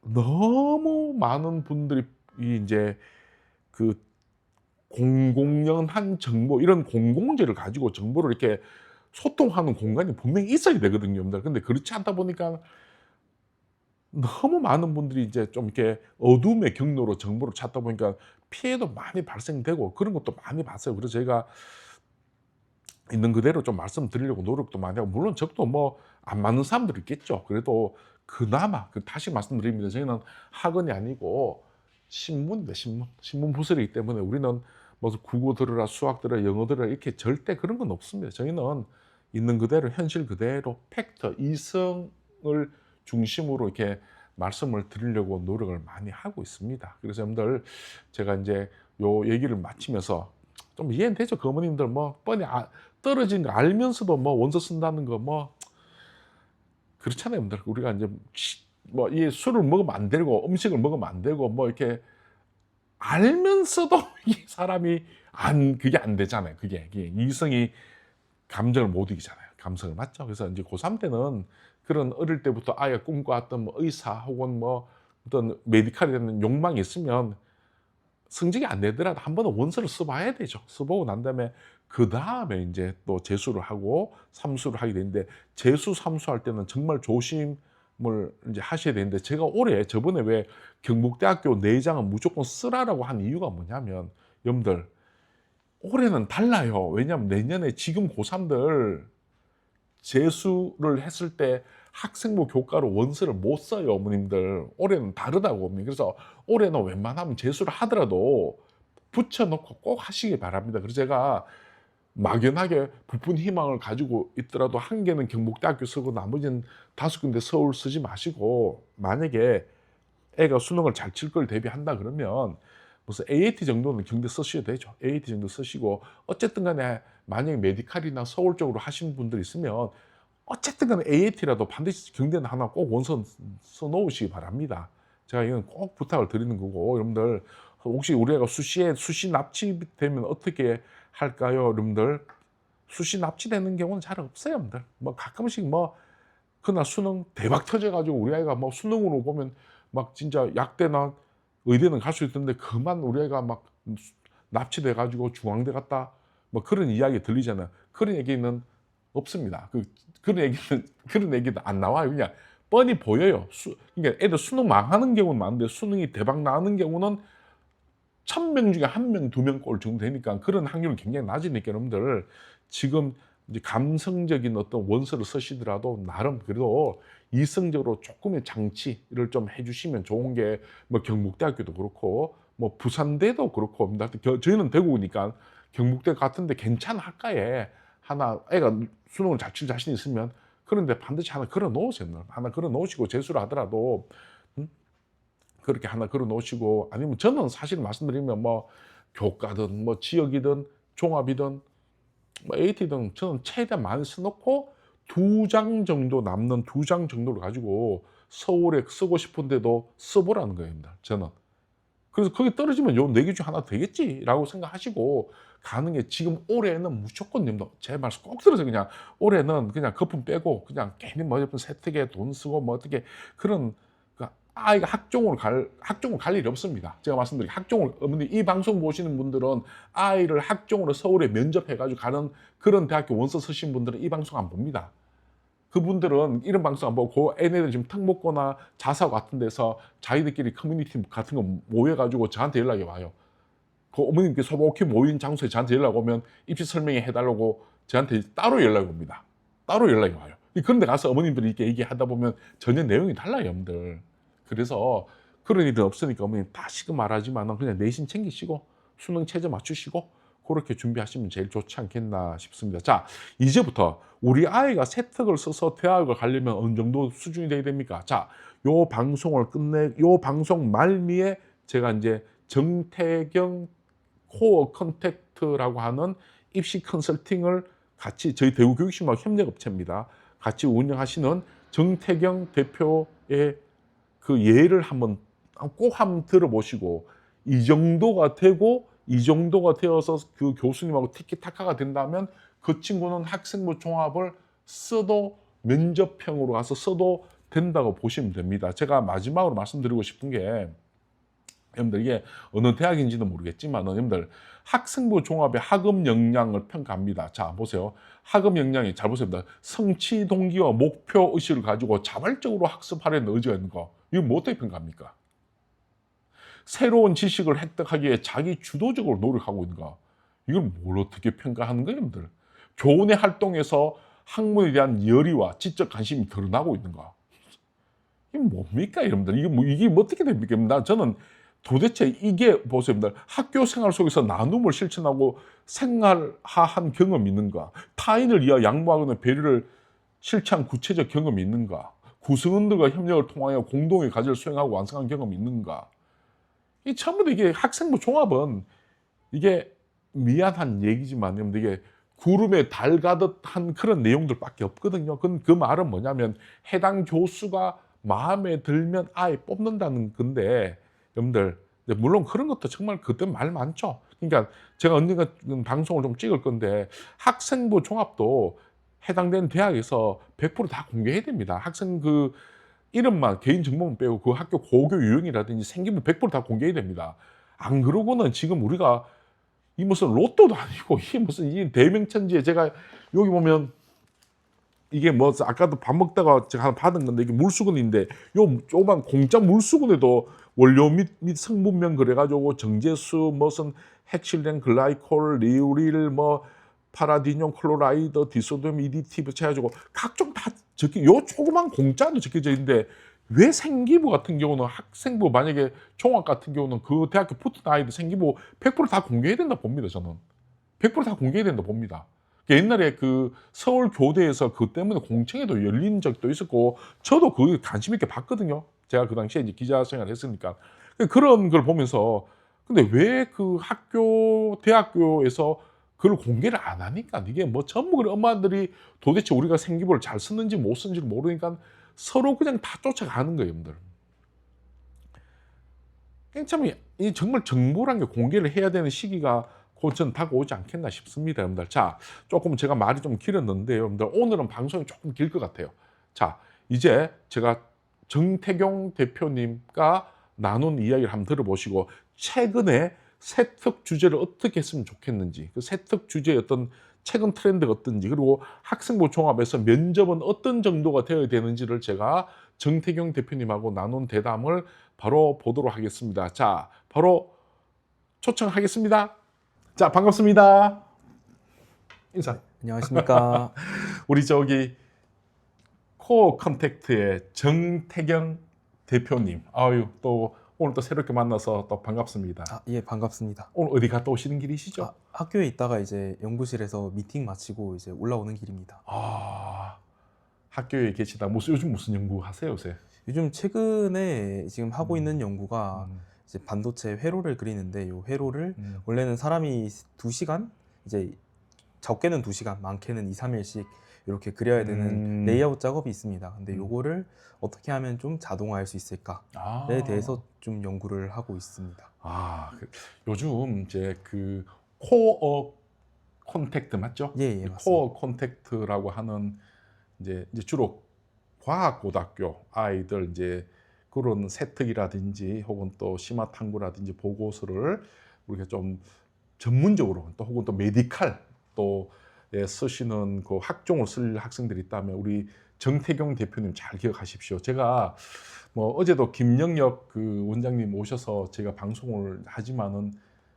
S1: 너무 많은 분들이 이제 그 공공연한 정보, 이런 공공재를 가지고 정보를 이렇게 소통하는 공간이 분명히 있어야 되거든요, 여러분들. 근데 그렇지 않다 보니까 너무 많은 분들이 이제 좀 이렇게 어둠의 경로로 정보를 찾다 보니까 피해도 많이 발생되고 그런 것도 많이 봤어요. 그래서 저희가 있는 그대로 좀 말씀드리려고 노력도 많이 하고, 물론 저도 뭐 안 맞는 사람들이 있겠죠. 그래도 그나마 다시 말씀드립니다. 저희는 학원이 아니고 신문인데, 신문 부설이기 때문에 우리는 무슨 국어 들으라, 수학 들으라, 영어 들으라 이렇게 절대 그런 건 없습니다. 저희는 있는 그대로, 현실 그대로 팩트, 이성을 중심으로 이렇게 말씀을 드리려고 노력을 많이 하고 있습니다. 그래서 여러분들, 제가 이제 요 얘기를 마치면서 좀 이해는 되죠. 그 어머님들 뭐 뻔히 떨어진 거 알면서도 뭐 원서 쓴다는 거 뭐 그렇잖아요, 여러분들. 우리가 이제 뭐 이 술을 먹으면 안 되고 음식을 먹으면 안 되고 뭐 이렇게 알면서도 이 사람이 그게 안 되잖아요. 그게 이성이 감정을 못 이기잖아요. 감성을, 맞죠? 그래서 이제 고3 때는 그런 어릴 때부터 아이가 꿈꿔왔던 뭐 의사 혹은 뭐 어떤 메디칼에 대한 욕망이 있으면 성적이 안 되더라도 한 번은 원서를 써봐야 되죠. 써보고 난 다음에 그 다음에 이제 또 재수를 하고 삼수를 하게 되는데, 재수 삼수할 때는 정말 조심을 이제 하셔야 되는데, 제가 저번에 왜 경북대학교 내장은 무조건 쓰라라고 한 이유가 뭐냐면, 여러분들 올해는 달라요. 왜냐하면 내년에 지금 고3들 재수를 했을 때 학생부 교과로 원서를 못 써요, 어머님들. 올해는 다르다고, 어머니. 그래서 올해는 웬만하면 재수를 하더라도 붙여놓고 꼭 하시기 바랍니다. 그래서 제가 막연하게 부푼 희망을 가지고 있더라도 한 개는 경북대학교 쓰고 나머지는 5군데 서울 쓰지 마시고, 만약에 애가 수능을 잘 칠 걸 대비한다 그러면 무슨 AAT 정도는 경대 쓰셔야 되죠. AAT 정도 쓰시고, 어쨌든 간에 만약에 메디칼이나 서울 쪽으로 하시는 분들 있으면 어쨌든 간에 AAT라도 반드시 경대는 하나 꼭 원서 써 놓으시기 바랍니다. 제가 이건 꼭 부탁을 드리는 거고, 여러분들 혹시 우리 애가 수시 납치되면 어떻게 할까요? 여러분들 수시 납치되는 경우는 잘 없어요, 여러분들. 뭐 가끔씩 뭐 그날 수능 대박 터져가지고 우리 아이가 뭐 수능으로 보면 막 진짜 약대나 의대는 갈 수 있던데, 그만 우리 아이가 막 납치돼가지고 중앙대 갔다 뭐 그런 이야기 들리잖아요. 그런 얘기는 없습니다. 그런 얘기도 안 나와요. 그냥 뻔히 보여요. 그러니까 애들 수능 망하는 경우는 많은데 수능이 대박 나는 경우는 1000명 중에 1명, 2명 꼴 정도 되니까 그런 확률은 굉장히 낮으니까, 여러분들 지금 이제 감성적인 어떤 원서를 쓰시더라도 나름 그래도 이성적으로 조금의 장치를 좀 해주시면 좋은 게, 뭐 경북대학교도 그렇고 뭐 부산대도 그렇고, 저희는 대구니까 경북대 같은데 괜찮은 학과에 하나 애가 수능을 잘 칠 자신 있으면 그런데 반드시 하나 걸어 놓으세요. 하나 걸어 놓으시고, 재수를 하더라도 그렇게 하나 걸어 놓으시고, 아니면 저는 사실 말씀드리면 뭐 교과든 뭐 지역이든 종합이든 뭐 AT든 저는 최대한 많이 써놓고 2장 정도 남는 2장 정도를 가지고 서울에 쓰고 싶은데도 써보라는 거예요, 저는. 그래서 거기 떨어지면 요 4개 중 하나 되겠지라고 생각하시고 가는 게, 지금 올해는 무조건 님도 제 말씀 꼭 들으세요. 그냥 올해는 그냥 거품 빼고 그냥 괜히 뭐 예쁜 세특에 돈 쓰고 뭐 어떻게 그런, 아이가 학종을 갈 일이 없습니다. 제가 말씀드린 학종을, 어머니 이 방송 보시는 분들은 아이를 학종으로 서울에 면접해가지고 가는 그런 대학교 원서 쓰신 분들은 이 방송 안 봅니다. 그분들은 이런 방송 안 보고 얘네들 지금 특목고나 자사 같은 데서 자기들끼리 커뮤니티 같은 거 모여가지고 저한테 연락이 와요. 그 어머님께 소복히 모인 장소에 저한테 연락 오면 입시 설명회 해달라고 저한테 따로 연락이 옵니다. 따로 연락이 와요. 그런데 가서 어머님들이 이렇게 얘기하다 보면 전혀 내용이 달라요, 여러분들. 그래서 그런 일은 없으니까 어머님 다시금 말하지만 그냥 내신 챙기시고 수능 체제 맞추시고 그렇게 준비하시면 제일 좋지 않겠나 싶습니다. 자, 이제부터 우리 아이가 세특을 써서 대학을 가려면 어느 정도 수준이 돼야 됩니까? 자, 요 방송 말미에 제가 이제 정태경 코어 컨택트라고 하는 입시 컨설팅을 같이, 저희 대구교육신문하고 협력업체입니다. 같이 운영하시는 정태경 대표의 그 예를 꼭 한번 들어보시고, 이 정도가 되고 이 정도가 되어서 그 교수님하고 티키타카가 된다면 그 친구는 학생부 종합을 써도, 면접형으로 가서 써도 된다고 보시면 됩니다. 제가 마지막으로 말씀드리고 싶은 게, 여러분들 이게 어느 대학인지는 모르겠지만 여러분들 학생부 종합의 학업 역량을 평가합니다. 자 보세요. 학업 역량이 잘 보세요. 성취 동기와 목표 의식을 가지고 자발적으로 학습하려는 의지가 있는 거. 이거 뭐 어떻게 평가합니까? 새로운 지식을 획득하기에 자기 주도적으로 노력하고 있는가? 이걸 뭘 어떻게 평가하는 거예요, 여러분들? 교내 활동에서 학문에 대한 열의와 지적 관심이 드러나고 있는가? 이게 뭡니까, 여러분들? 이게 어떻게 됩니까? 저는 도대체 이게 보세요, 여러분들. 학교 생활 속에서 나눔을 실천하고 생활한 경험이 있는가? 타인을 위하여 양보하거나 배려를 실천한 구체적 경험이 있는가? 구성원들과 협력을 통하여 공동의 과제를 수행하고 완성한 경험이 있는가? 이 전부 다 이게 학생부 종합은 이게 미안한 얘기지만 여러분들 이게 구름에 달 가듯 한 그런 내용들밖에 없거든요. 그 말은 뭐냐면 해당 교수가 마음에 들면 아예 뽑는다는 건데 여러분들 물론 그런 것도 정말 그때 말 많죠. 그러니까 제가 언젠가 방송을 좀 찍을 건데 학생부 종합도 해당되는 대학에서 100%다 공개해야 됩니다. 학생 그 이름만 개인정보만 빼고 그 학교 고교 유형이라든지 생기부 100%다 공개해야 됩니다. 안 그러고는 지금 우리가 이 무슨 로또도 아니고 이게 무슨 이 대명천지에 제가 여기 보면 이게 뭐 아까도 밥 먹다가 제가 하나 받은 건데 이게 물수건인데 요 조그만 공짜 물수건에도 원료 및 성분명 그래가지고 정제수 무슨 핵실행 글라이콜 리우릴 뭐 파라디뇽 클로라이드 디소디움 EDT 붙여가지고 각종 다 적혀 요 조그만 공짜도 적혀져 있는데 왜 생기부 같은 경우는 학생부 만약에 종합 같은 경우는 그 대학교 붙은 아이들 생기부 100%다 공개해야 된다 봅니다. 저는 100%다 공개해야 된다 봅니다. 옛날에 그 서울 교대에서 그 때문에 공청회도 열린 적도 있었고 저도 그 관심 있게 봤거든요. 제가 그 당시에 이제 기자 생활을 했으니까 그런 걸 보면서 근데 왜 그 학교 대학교에서 그걸 공개를 안 하니까 이게 뭐 전부 그 엄마들이 도대체 우리가 생기부를 잘 쓰는지 못 쓰는지 모르니까 서로 그냥 다 쫓아가는 거예요, 여러분들. 참 정말 정보란 게 공개를 해야 되는 시기가 곧 전 다가오지 않겠나 싶습니다, 여러분들. 자, 조금 제가 말이 좀 길었는데 여러분들 오늘은 방송이 조금 길 것 같아요. 자, 이제 제가 정태경 대표님과 나눈 이야기를 한번 들어보시고 최근에 세특 주제를 어떻게 했으면 좋겠는지 그 세특 주제의 어떤 최근 트렌드가 어떤지 그리고 학생부 종합에서 면접은 어떤 정도가 되어야 되는지를 제가 정태경 대표님하고 나눈 대담을 바로 보도록 하겠습니다. 자, 바로 초청하겠습니다. 자, 반갑습니다. 인사.
S2: 안녕하십니까.
S1: 우리 저기 코어 컨택트의 정태경 대표님. 아유, 또 오늘 또 새롭게 만나서 또 반갑습니다.
S2: 예, 반갑습니다.
S1: 오늘 어디 갔다 오시는 길이시죠?
S2: 학교에 있다가 이제 연구실에서 미팅 마치고 이제 올라오는 길입니다.
S1: 학교에 계시다. 요즘 무슨 연구 하세요, 요새?
S2: 요즘 최근에 지금 하고 있는 연구가
S1: 음,
S2: 이제 반도체 회로를 그리는데 이 회로를
S1: 음.
S2: 원래는 사람이 2시간, 이제 적게는 2시간, 많게는 2, 3일씩 이렇게 그려야 되는 레이아웃 작업이 있습니다. 근데 요거를 어떻게 하면 좀 자동화할 수 있을까에 대해서 좀 연구를 하고 있습니다.
S1: 요즘 이제 그 코어 콘택트 맞죠?
S2: 예, 맞습니다.
S1: 코어 콘택트라고 하는 이제 주로 과학고등학교 아이들 이제 그런 세특이라든지 혹은 또 심화 탐구라든지 보고서를 우리가 좀 전문적으로 또 혹은 또 메디칼 또 쓰시는 그 학종을 쓸 학생들이 있다면 우리 정태경 대표님 잘 기억하십시오. 제가 뭐 어제도 김영혁 그 원장님 오셔서 제가 방송을 하지만은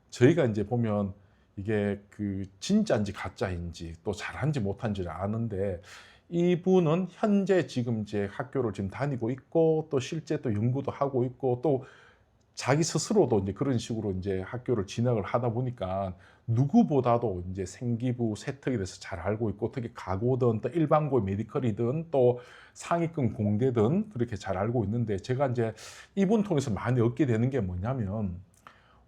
S1: 저희가 이제 보면 이게 그 진짜인지 가짜인지 또 잘한지 못한지를 아는데 이분은 현재 지금 이제 학교를 지금 다니고 있고 또 실제 또 연구도 하고 있고 또 자기 스스로도 이제 그런 식으로 이제 학교를 진학을 하다 보니까 누구보다도 이제 생기부 세특에 대해서 잘 알고 있고 특히 가고든 또 일반고 메디컬이든 또 상위권 공대든 그렇게 잘 알고 있는데 제가 이제 이분 통해서 많이 얻게 되는 게 뭐냐면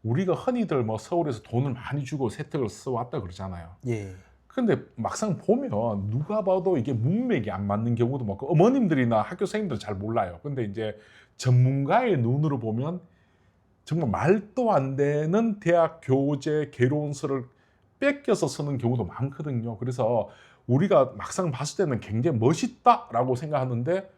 S1: 우리가 흔히들 뭐 서울에서 돈을 많이 주고 세특을 써왔다 그러잖아요.
S2: 예.
S1: 근데 막상 보면 누가 봐도 이게 문맥이 안 맞는 경우도 많고 어머님들이나 학교 선생님들은 잘 몰라요. 근데 이제 전문가의 눈으로 보면 정말 말도 안 되는 대학 교재 개론서를 뺏겨서 쓰는 경우도 많거든요. 그래서 우리가 막상 봤을 때는 굉장히 멋있다라고 생각하는데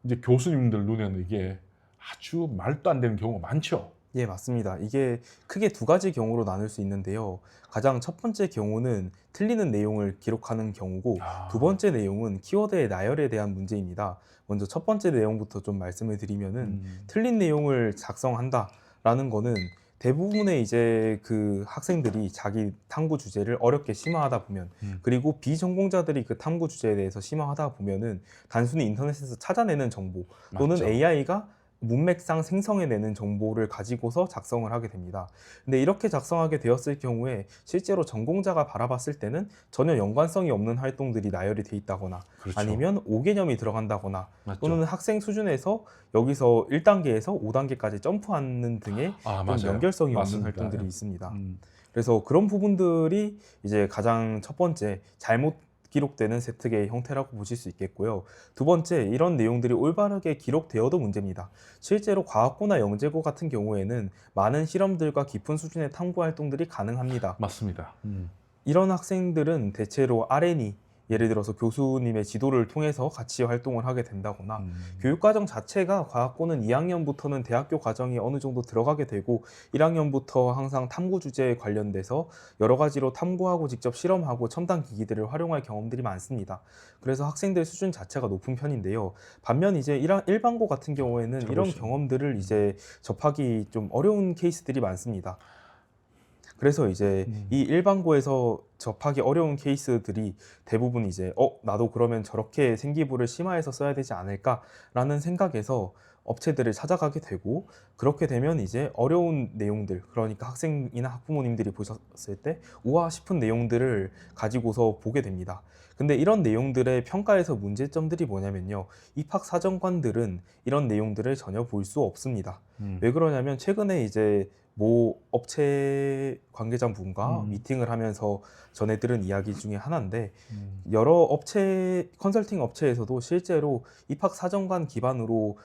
S1: 이제 교수님들 눈에는 이게 아주 말도 안 되는 경우가 많죠.
S2: 예, 맞습니다. 이게 크게 두 가지 경우로 나눌 수 있는데요. 가장 첫 번째 경우는 틀리는 내용을 기록하는 경우고, 두
S1: 아.
S2: 번째 내용은 키워드의 나열에 대한 문제입니다. 먼저 첫 번째 내용부터 좀 말씀을 드리면은, 틀린 내용을 작성한다라는 거는 대부분의 이제 그 학생들이 자기 탐구 주제를 어렵게 심화하다 보면, 그리고 비전공자들이 그 탐구 주제에 대해서 심화하다 보면은 단순히 인터넷에서 찾아내는 정보 또는
S1: 맞죠.
S2: AI가 문맥상 생성해내는 정보를 가지고서 작성을 하게 됩니다. 근데 이렇게 작성하게 되었을 경우에 실제로 전공자가 바라봤을 때는 전혀 연관성이 없는 활동들이 나열이 돼 있다거나,
S1: 그렇죠.
S2: 아니면 5개념이 들어간다거나,
S1: 맞죠.
S2: 또는 학생 수준에서 여기서 1단계에서 5단계까지 점프하는 등의 좀
S1: 맞아요.
S2: 연결성이 없는
S1: 맞습니다.
S2: 활동들이 있습니다.
S1: 음.
S2: 그래서 그런 부분들이 이제 가장 첫 번째 잘못 기록되는 세특의 형태라고 보실 수 있겠고요. 두 번째, 이런 내용들이 올바르게 기록되어도 문제입니다. 실제로 과학고나 영재고 같은 경우에는 많은 실험들과 깊은 수준의 탐구 활동들이 가능합니다.
S1: 맞습니다.
S2: 이런 학생들은 대체로 R&E, 예를 들어서 교수님의 지도를 통해서 같이 활동을 하게 된다거나, 교육과정 자체가 과학고는 2학년부터는 대학교 과정이 어느 정도 들어가게 되고 1학년부터 항상 탐구 주제에 관련돼서 여러 가지로 탐구하고 직접 실험하고 첨단 기기들을 활용할 경험들이 많습니다. 그래서 학생들 수준 자체가 높은 편인데요. 반면 이제 일반고 같은 경우에는
S1: 잘
S2: 이런
S1: 보시네.
S2: 경험들을 이제 접하기 좀 어려운 케이스들이 많습니다. 그래서 이제 이 일반고에서 접하기 어려운 케이스들이 대부분 이제 나도 그러면 저렇게 생기부를 심화해서 써야 되지 않을까라는 생각에서 업체들을 찾아가게 되고, 그렇게 되면 이제 어려운 내용들, 그러니까 학생이나 학부모님들이 보셨을 때 우아 싶은 내용들을 가지고서 보게 됩니다. 근데 이런 내용들의 평가에서 문제점들이 뭐냐면요, 입학사정관들은 이런 내용들을 전혀 볼 수 없습니다. 왜 그러냐면 최근에 이제 모 업체 관계자분과 미팅을 하면서 전해 들은 이야기 중에 하나인데, 여러 업체, 컨설팅 업체에서도 실제로 입학 사정관 기반으로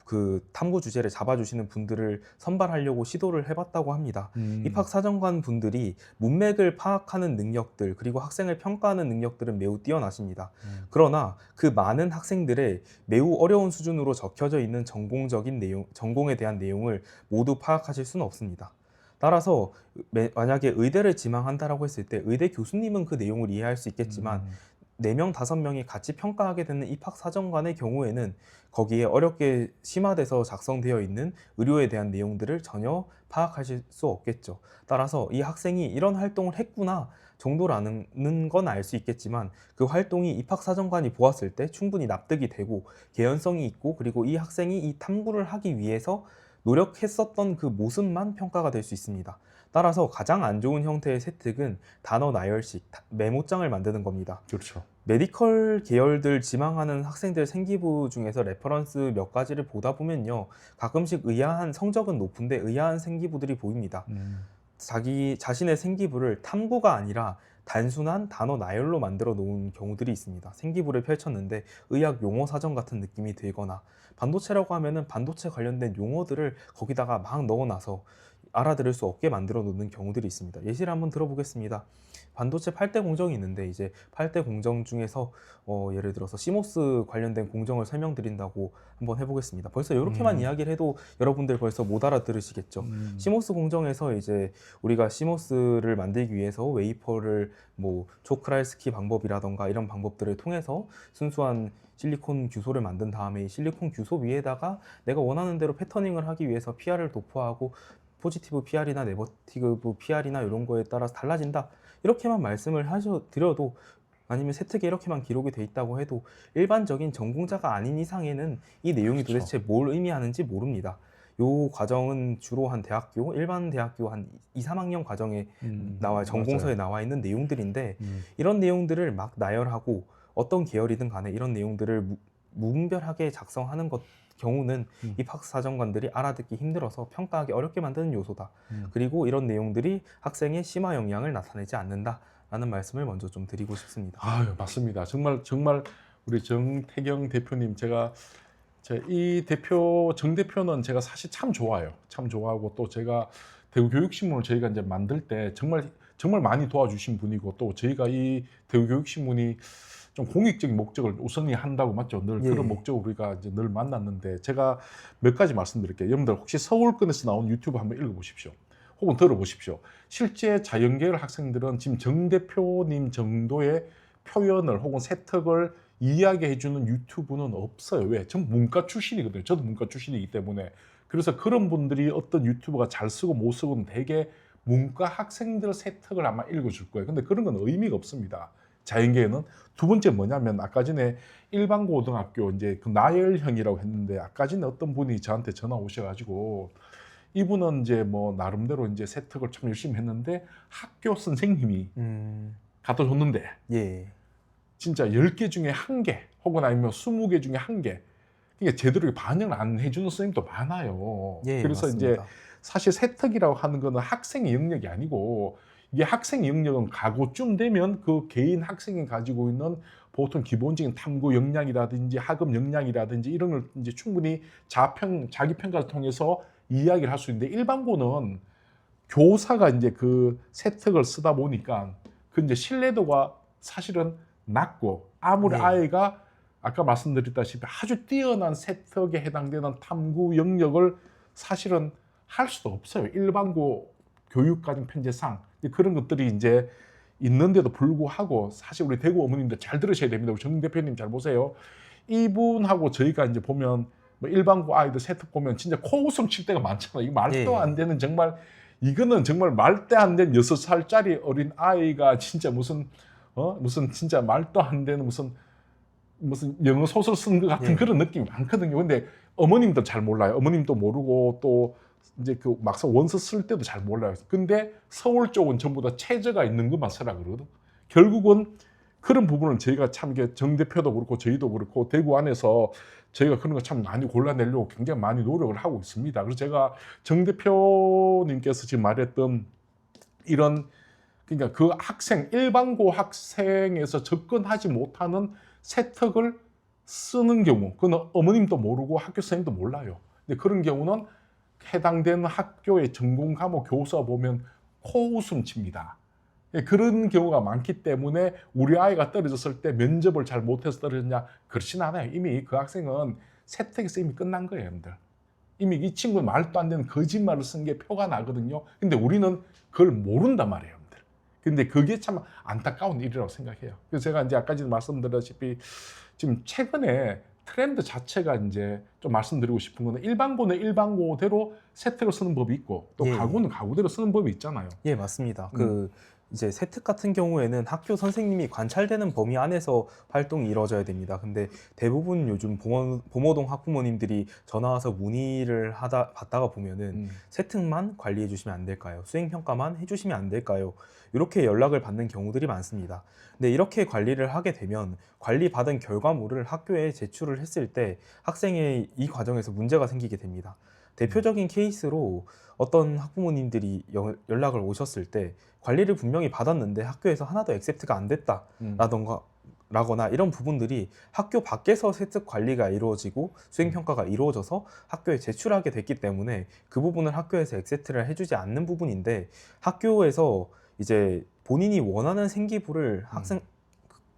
S2: 그 탐구 주제를 잡아주시는 분들을 선발하려고 시도를 해봤다고 합니다. 입학 사정관 분들이 문맥을 파악하는 능력들, 그리고 학생을 평가하는 능력들은 매우 뛰어나십니다. 그러나 그 많은 학생들의 매우 어려운 수준으로 적혀져 있는 전공적인 내용, 전공에 대한 내용을 모두 파악하실 수는 없습니다. 따라서 만약에 의대를 지망한다라고 했을 때 의대 교수님은 그 내용을 이해할 수 있겠지만 4명, 5명이 같이 평가하게 되는 입학사정관의 경우에는 거기에 어렵게 심화돼서 작성되어 있는 의료에 대한 내용들을 전혀 파악하실 수 없겠죠. 따라서 이 학생이 이런 활동을 했구나 정도라는 건 알 수 있겠지만, 그 활동이 입학사정관이 보았을 때 충분히 납득이 되고 개연성이 있고, 그리고 이 학생이 이 탐구를 하기 위해서 노력했었던 그 모습만 평가가 될 수 있습니다. 따라서 가장 안 좋은 형태의 세특은 단어 나열식, 메모장을 만드는 겁니다.
S1: 그렇죠.
S2: 메디컬 계열들 지망하는 학생들 생기부 중에서 레퍼런스 몇 가지를 보다 보면요, 가끔씩 의아한, 성적은 높은데 의아한 생기부들이 보입니다. 자기 자신의 생기부를 탐구가 아니라 단순한 단어 나열로 만들어 놓은 경우들이 있습니다. 생기부를 펼쳤는데 의학 용어 사전 같은 느낌이 들거나, 반도체라고 하면은 반도체 관련된 용어들을 거기다가 막 넣어놔서 알아들을 수 없게 만들어 놓는 경우들이 있습니다. 예시를 한번 들어보겠습니다. 반도체 8대 공정이 있는데, 이제 8대 공정 중에서 예를 들어서 시모스 관련된 공정을 설명드린다고 한번 해보겠습니다. 벌써 이렇게만 이야기를 해도 여러분들 벌써 못 알아들으시겠죠. 시모스 공정에서 이제 우리가 시모스를 만들기 위해서 웨이퍼를 뭐 초크랄스키 방법이라던가 이런 방법들을 통해서 순수한 실리콘 규소를 만든 다음에 이 실리콘 규소 위에다가 내가 원하는 대로 패터닝을 하기 위해서 PR을 도포하고 포지티브 PR이나 네거티브 PR이나 이런 거에 따라서 달라진다, 이렇게만 말씀을 드려도, 아니면 세특에 이렇게만 기록이 돼 있다고 해도 일반적인 전공자가 아닌 이상에는 이 내용이
S1: 그렇죠.
S2: 도대체 뭘 의미하는지 모릅니다. 요 과정은 주로 한 대학교, 일반 대학교 한 2, 3학년 과정에 전공서에 나와 있는 내용들인데, 이런 내용들을 막 나열하고 어떤 계열이든 간에 이런 내용들을 무분별하게 작성하는 경우는 입학사정관들이 알아듣기 힘들어서 평가하기 어렵게 만드는 요소다. 그리고 이런 내용들이 학생의 심화 영향을 나타내지 않는다라는 말씀을 먼저 좀 드리고 싶습니다.
S1: 맞습니다. 정말 우리 정태경 대표님, 이 정 대표는 제가 사실 참 좋아요. 참 좋아하고, 또 제가 대구교육신문을 저희가 이제 만들 때 정말 많이 도와주신 분이고, 또 저희가 이 대구교육신문이 좀 공익적인 목적을 우선히 한다고 맞죠? 늘
S2: 예.
S1: 그런 목적으로 우리가 이제 늘 만났는데 제가 몇 가지 말씀드릴게요. 여러분들 혹시 서울권에서 나온 유튜브 한번 읽어보십시오. 혹은 들어보십시오. 실제 자연계열 학생들은 지금 정 대표님 정도의 표현을 혹은 세특을 이야기해주는 유튜브는 없어요. 왜? 전 문과 출신이거든요. 저도 문과 출신이기 때문에. 그래서 그런 분들이 어떤 유튜브가 잘 쓰고 못 쓰고는 되게 문과 학생들 세특을 아마 읽어줄 거예요. 근데 그런 건 의미가 없습니다. 자연계에는. 두 번째 뭐냐면 아까 전에 일반고등학교 이제 그 나열형이라고 했는데 아까 전에 어떤 분이 저한테 전화 오셔가지고 이분은 이제 뭐 나름대로 이제 세특을 참 열심히 했는데 학교 선생님이 갖다 줬는데
S2: 예.
S1: 진짜 10개 중에 1개 혹은 아니면 20개 중에 1개 그러니까 제대로 반영을 안 해주는 선생님도 많아요.
S2: 예,
S1: 그래서
S2: 맞습니다.
S1: 이제 사실 세특이라고 하는 거는 학생의 영역이 아니고 이게 학생의 영역은 가고쯤 되면 그 개인 학생이 가지고 있는 보통 기본적인 탐구 역량이라든지 학업 역량이라든지 이런 걸 이제 충분히 자기 평가를 통해서 이야기를 할 수 있는데 일반고는 교사가 이제 그 세특을 쓰다 보니까 그 이제 신뢰도가 사실은 낮고 아무리
S2: 네.
S1: 아이가 아까 말씀드렸다시피 아주 뛰어난 세특에 해당되는 탐구 영역을 사실은 할 수도 없어요. 일반고 교육과정 편제상 그런 것들이 이제 있는데도 불구하고 사실 우리 대구 어머님들 잘 들으셔야 됩니다. 우리 정 대표님 잘 보세요. 이분하고 저희가 이제 보면 뭐 일반고 아이들 세특 보면 진짜 코웃음 칠 때가 많잖아요. 이거 말도 안 되는 정말 이거는 정말 말도 안 되는 6살짜리 어린 아이가 진짜 무슨 진짜 말도 안 되는 무슨 영어 소설 쓴 것 같은
S2: 예.
S1: 그런 느낌이 많거든요. 근데 어머님도 잘 몰라요. 어머님도 모르고 또 이제 그 막상 원서 쓸 때도 잘 몰라요. 근데 서울 쪽은 전부 다 체저가 있는 것만 쓰라 그러거든. 결국은 그런 부분을 저희가 참 이게 정 대표도 그렇고 저희도 그렇고 대구 안에서 저희가 그런 거 참 많이 골라내려고 굉장히 많이 노력을 하고 있습니다. 그래서 제가 정 대표님께서 지금 말했던 이런 그러니까 그 학생 일반고 학생에서 접근하지 못하는 세특을 쓰는 경우 그건 어머님도 모르고 학교 선생님도 몰라요. 근데 그런 경우는 해당되는 학교의 전공 과목 교사 보면 코웃음 칩니다. 그런 경우가 많기 때문에 우리 아이가 떨어졌을 때 면접을 잘 못해서 떨어졌냐 그렇진 않아요. 이미 그 학생은 세특에서 이미 끝난 거예요, 여러분들. 이미 이 친구는 말도 안 되는 거짓말을 쓴 게 표가 나거든요. 근데 우리는 그걸 모른단 말이에요, 여러분들. 근데 그게 참 안타까운 일이라고 생각해요. 그래서 제가 이제 아까 전에 말씀드렸다시피 지금 최근에 트렌드 자체가 이제 좀 말씀드리고 싶은 거는 일반고는 일반고대로 세특을 쓰는 법이 있고 또
S2: 예.
S1: 가구는 가구대로 쓰는 법이 있잖아요.
S2: 예, 맞습니다. 그 이제 세특 같은 경우에는 학교 선생님이 관찰되는 범위 안에서 활동이 이루어져야 됩니다. 근데 대부분 요즘 범어동 학부모님들이 전화 와서 문의를 받다가 보면은 세특만 관리해 주시면 안 될까요? 수행 평가만 해 주시면 안 될까요? 이렇게 연락을 받는 경우들이 많습니다. 근데 이렇게 관리를 하게 되면 관리 받은 결과물을 학교에 제출을 했을 때 학생의 이 과정에서 문제가 생기게 됩니다. 대표적인 케이스로 어떤 학부모님들이 연락을 오셨을 때 관리를 분명히 받았는데 학교에서 하나도 액셉트가 안 됐다라거나 이런 부분들이 학교 밖에서 세특 관리가 이루어지고 수행평가가 이루어져서 학교에 제출하게 됐기 때문에 그 부분을 학교에서 액셉트를 해주지 않는 부분인데 학교에서 이제 본인이 원하는 생기부를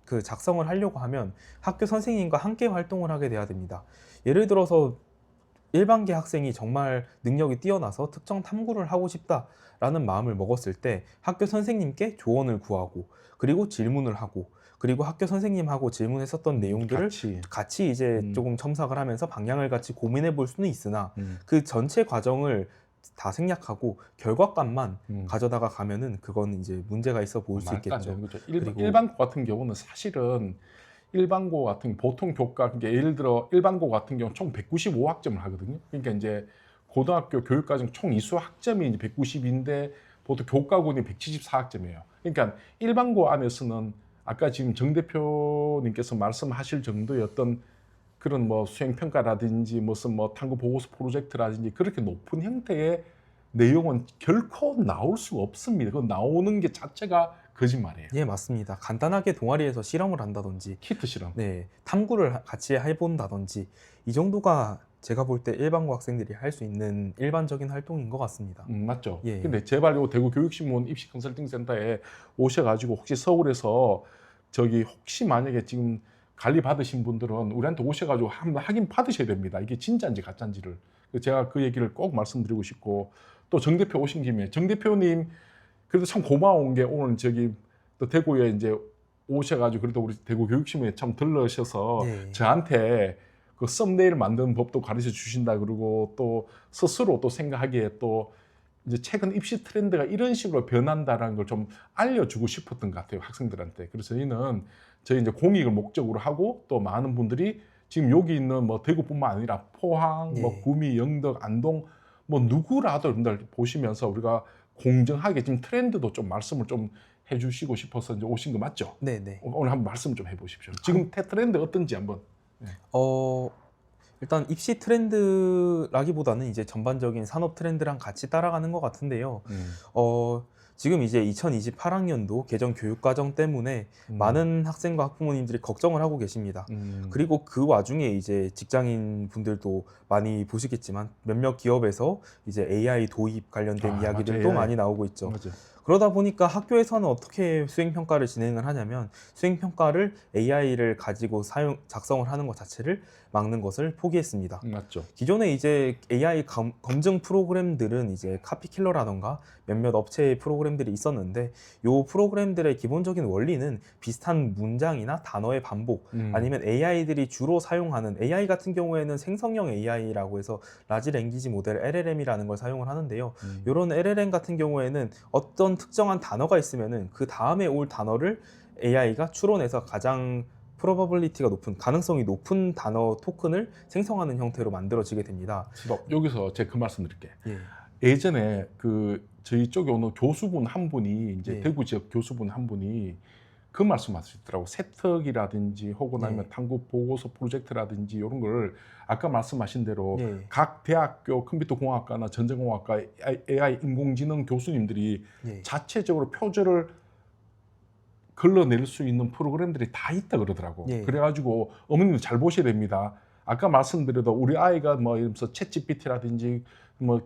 S2: 그 작성을 하려고 하면 학교 선생님과 함께 활동을 하게 돼야 됩니다. 예를 들어서 일반계 학생이 정말 능력이 뛰어나서 특정 탐구를 하고 싶다라는 마음을 먹었을 때 학교 선생님께 조언을 구하고 그리고 질문을 하고 그리고 학교 선생님하고 질문했었던 내용들을 같이 이제 조금 첨삭을 하면서 방향을 같이 고민해 볼 수는 있으나 그 전체 과정을 다 생략하고 결과값만 가져다가 가면은 그건 이제 문제가 있어 보일 수 있겠죠.
S1: 일반고 같은 경우는 사실은 일반고 같은 보통 교과 그러니까 예를 들어 일반고 같은 경우 총 195학점을 하거든요. 그러니까 이제 고등학교 교육과정 총 이수 학점이 이제 190인데 보통 교과군이 174학점이에요. 그러니까 일반고 안에서는 아까 지금 정 대표님께서 말씀하실 정도의 어떤 그런 뭐 수행평가라든지 무슨 뭐 탐구 보고서 프로젝트라든지 그렇게 높은 형태의 내용은 결코 나올 수가 없습니다. 그 나오는 게 자체가 거짓말이에요.
S2: 예, 맞습니다. 간단하게 동아리에서 실험을 한다든지
S1: 키트 실험.
S2: 네, 탐구를 같이 해본다든지 이 정도가 제가 볼 때 일반고 학생들이 할 수 있는 일반적인 활동인 것 같습니다.
S1: 맞죠.
S2: 예.
S1: 근데 제발 요 대구 교육신문 입시 컨설팅 센터에 오셔가지고 혹시 서울에서 저기 혹시 만약에 지금 관리 받으신 분들은 우리한테 오셔가지고 한번 확인 받으셔야 됩니다. 이게 진짜인지 가짜인지를. 제가 그 얘기를 꼭 말씀드리고 싶고, 또 정 대표 오신 김에 정 대표님 그래도 참 고마운 게 오늘 저기 또 대구에 이제 오셔가지고 그래도 우리 대구 교육심에 참 들러셔서
S2: 네.
S1: 저한테 그 썸네일 만드는 법도 가르쳐 주신다 그러고 또 스스로 또 생각하기에 또 이제 최근 입시 트렌드가 이런 식으로 변한다라는 걸 좀 알려주고 싶었던 것 같아요, 학생들한테. 그래서 저희 이제 공익을 목적으로 하고 또 많은 분들이 지금 여기 있는 뭐 대구뿐만 아니라 포항, 뭐
S2: 네.
S1: 구미, 영덕, 안동 뭐 누구라도 여러분들 보시면서 우리가 공정하게 지금 트렌드도 좀 말씀을 좀 해주시고 싶어서 이제 오신 거 맞죠?
S2: 네네.
S1: 오늘 한번 말씀 좀 해보십시오. 지금 트렌드 어떤지 한번.
S2: 일단 입시 트렌드라기보다는 이제 전반적인 산업 트렌드랑 같이 따라가는 것 같은데요. 지금 이제 2028학년도 개정 교육과정 때문에 많은 학생과 학부모님들이 걱정을 하고 계십니다. 그리고 그 와중에 이제 직장인 분들도 많이 보시겠지만 몇몇 기업에서 이제 AI 도입 관련된 이야기들도
S1: 맞아요.
S2: 많이 나오고 있죠.
S1: 맞아요.
S2: 그러다 보니까 학교에서는 어떻게 수행평가를 진행을 하냐면 수행평가를 AI를 가지고 작성을 하는 것 자체를 막는 것을 포기했습니다.
S1: 맞죠.
S2: 기존에 이제 AI 검증 프로그램들은 이제 카피킬러라던가 몇몇 업체의 프로그램들이 있었는데 이 프로그램들의 기본적인 원리는 비슷한 문장이나 단어의 반복 아니면 AI들이 주로 사용하는 AI 같은 경우에는 생성형 AI라고 해서 라지 랭귀지 모델 LLM이라는 걸 사용을 하는데요. 이런 LLM 같은 경우에는 어떤 특정한 단어가 있으면은 그 다음에 올 단어를 AI가 추론해서 가장 프로버빌리티가 높은 가능성이 높은 단어 토큰을 생성하는 형태로 만들어지게 됩니다.
S1: 여기서 제가 그 말씀 드릴게요.
S2: 예.
S1: 예전에 그 저희 쪽에 오는 교수분 한 분이 이제
S2: 예.
S1: 대구 지역 교수분 한 분이 그 말씀하시더라고. 세특이라든지 혹은
S2: 예.
S1: 아니면 탐구 보고서 프로젝트라든지 이런 걸 아까 말씀하신 대로
S2: 예.
S1: 각 대학교 컴퓨터공학과나 전자공학과 AI 인공지능 교수님들이
S2: 예.
S1: 자체적으로 표절을 걸러낼 수 있는 프로그램들이 다 있다 그러더라고.
S2: 예.
S1: 그래가지고 어머님도 잘 보셔야 됩니다. 아까 말씀드려도 우리 아이가 뭐 이러면서 챗GPT라든지 뭐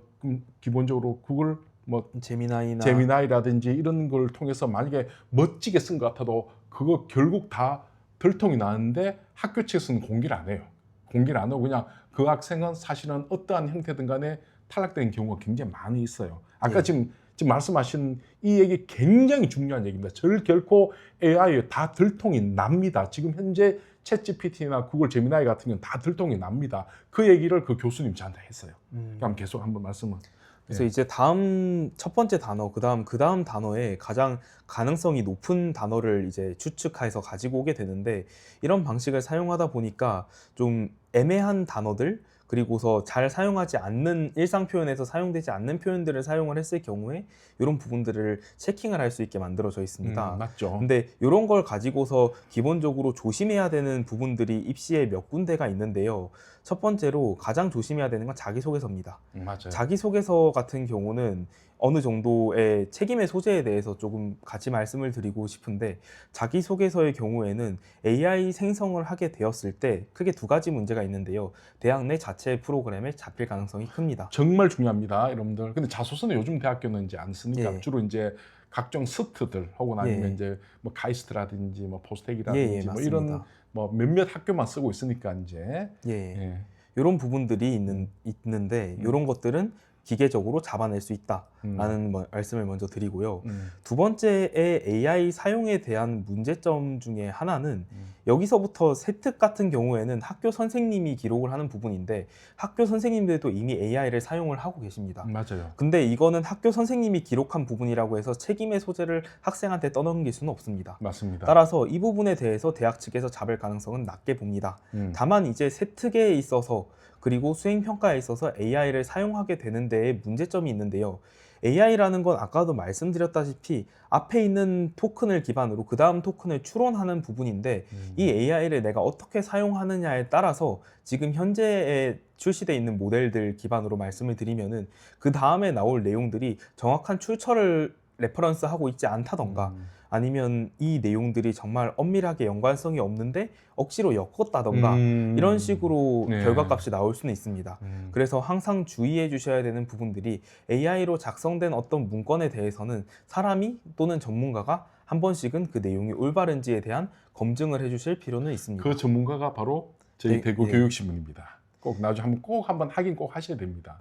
S1: 기본적으로 구글 뭐 제미나이라든지 이런 걸 통해서 만약에 멋지게 쓴 것 같아도 그거 결국 다 들통이 나는데 학교 측에서는 공개를 안 해요. 공개를 안 하고 그냥 그 학생은 사실은 어떠한 형태든 간에 탈락된 경우가 굉장히 많이 있어요. 아까
S2: 예.
S1: 지금 말씀하신 이 얘기 굉장히 중요한 얘기입니다. 결코 AI에 다 들통이 납니다. 지금 현재 챗GPT나 구글 제미나이 같은 경우는 다 들통이 납니다. 그 얘기를 그 교수님 저한테 했어요. 그럼 계속 한번 말씀을.
S2: 그래서 이제 다음 첫 번째 단어, 그 다음 단어에 가장 가능성이 높은 단어를 이제 추측해서 가지고 오게 되는데 이런 방식을 사용하다 보니까 좀 애매한 단어들 그리고서 잘 사용하지 않는 일상 표현에서 사용되지 않는 표현들을 사용을 했을 경우에 이런 부분들을 체킹을 할 수 있게 만들어져 있습니다.
S1: 맞죠.
S2: 근데 이런 걸 가지고서 기본적으로 조심해야 되는 부분들이 입시에 몇 군데가 있는데요. 첫 번째로 가장 조심해야 되는 건 자기소개서입니다.
S1: 맞아요.
S2: 자기소개서 같은 경우는 어느 정도의 책임의 소재에 대해서 조금 같이 말씀을 드리고 싶은데 자기소개서의 경우에는 AI 생성을 하게 되었을 때 크게 두 가지 문제가 있는데요. 대학 내 자체 프로그램에 잡힐 가능성이 큽니다.
S1: 정말 중요합니다, 여러분들. 근데 자소서는 요즘 대학교는 이제 안 쓰니까
S2: 예.
S1: 주로 이제 각종 스트들 혹은 아니면
S2: 예.
S1: 이제 뭐 카이스트라든지 뭐 포스텍이라든지 뭐
S2: 맞습니다.
S1: 이런 뭐 몇몇 학교만 쓰고 있으니까 이제
S2: 예. 이런 부분들이 있는데 이런 것들은 기계적으로 잡아낼 수 있다라는 말씀을 먼저 드리고요. 두 번째의 AI 사용에 대한 문제점 중에 하나는 여기서부터 세특 같은 경우에는 학교 선생님이 기록을 하는 부분인데 학교 선생님들도 이미 AI를 사용을 하고 계십니다.
S1: 맞아요.
S2: 근데 이거는 학교 선생님이 기록한 부분이라고 해서 책임의 소재를 학생한테 떠넘길 수는 없습니다.
S1: 맞습니다.
S2: 따라서 이 부분에 대해서 대학 측에서 잡을 가능성은 낮게 봅니다. 다만 이제 세특에 있어서 그리고 수행평가에 있어서 AI를 사용하게 되는 데에 문제점이 있는데요. AI라는 건 아까도 말씀드렸다시피 앞에 있는 토큰을 기반으로 그 다음 토큰을 추론하는 부분인데 이 AI를 내가 어떻게 사용하느냐에 따라서 지금 현재에 출시되어 있는 모델들 기반으로 말씀을 드리면은 그 다음에 나올 내용들이 정확한 출처를 레퍼런스하고 있지 않다던가 아니면 이 내용들이 정말 엄밀하게 연관성이 없는데 억지로 엮었다던가 이런 식으로
S1: 네.
S2: 결과값이 나올 수는 있습니다. 그래서 항상 주의해 주셔야 되는 부분들이 AI로 작성된 어떤 문건에 대해서는 사람이 또는 전문가가 한 번씩은 그 내용이 올바른지에 대한 검증을 해주실 필요는 있습니다.
S1: 그 전문가가 바로 저희
S2: 네,
S1: 대구
S2: 예.
S1: 교육신문입니다. 꼭 나중에 한번 확인 꼭 하셔야 됩니다.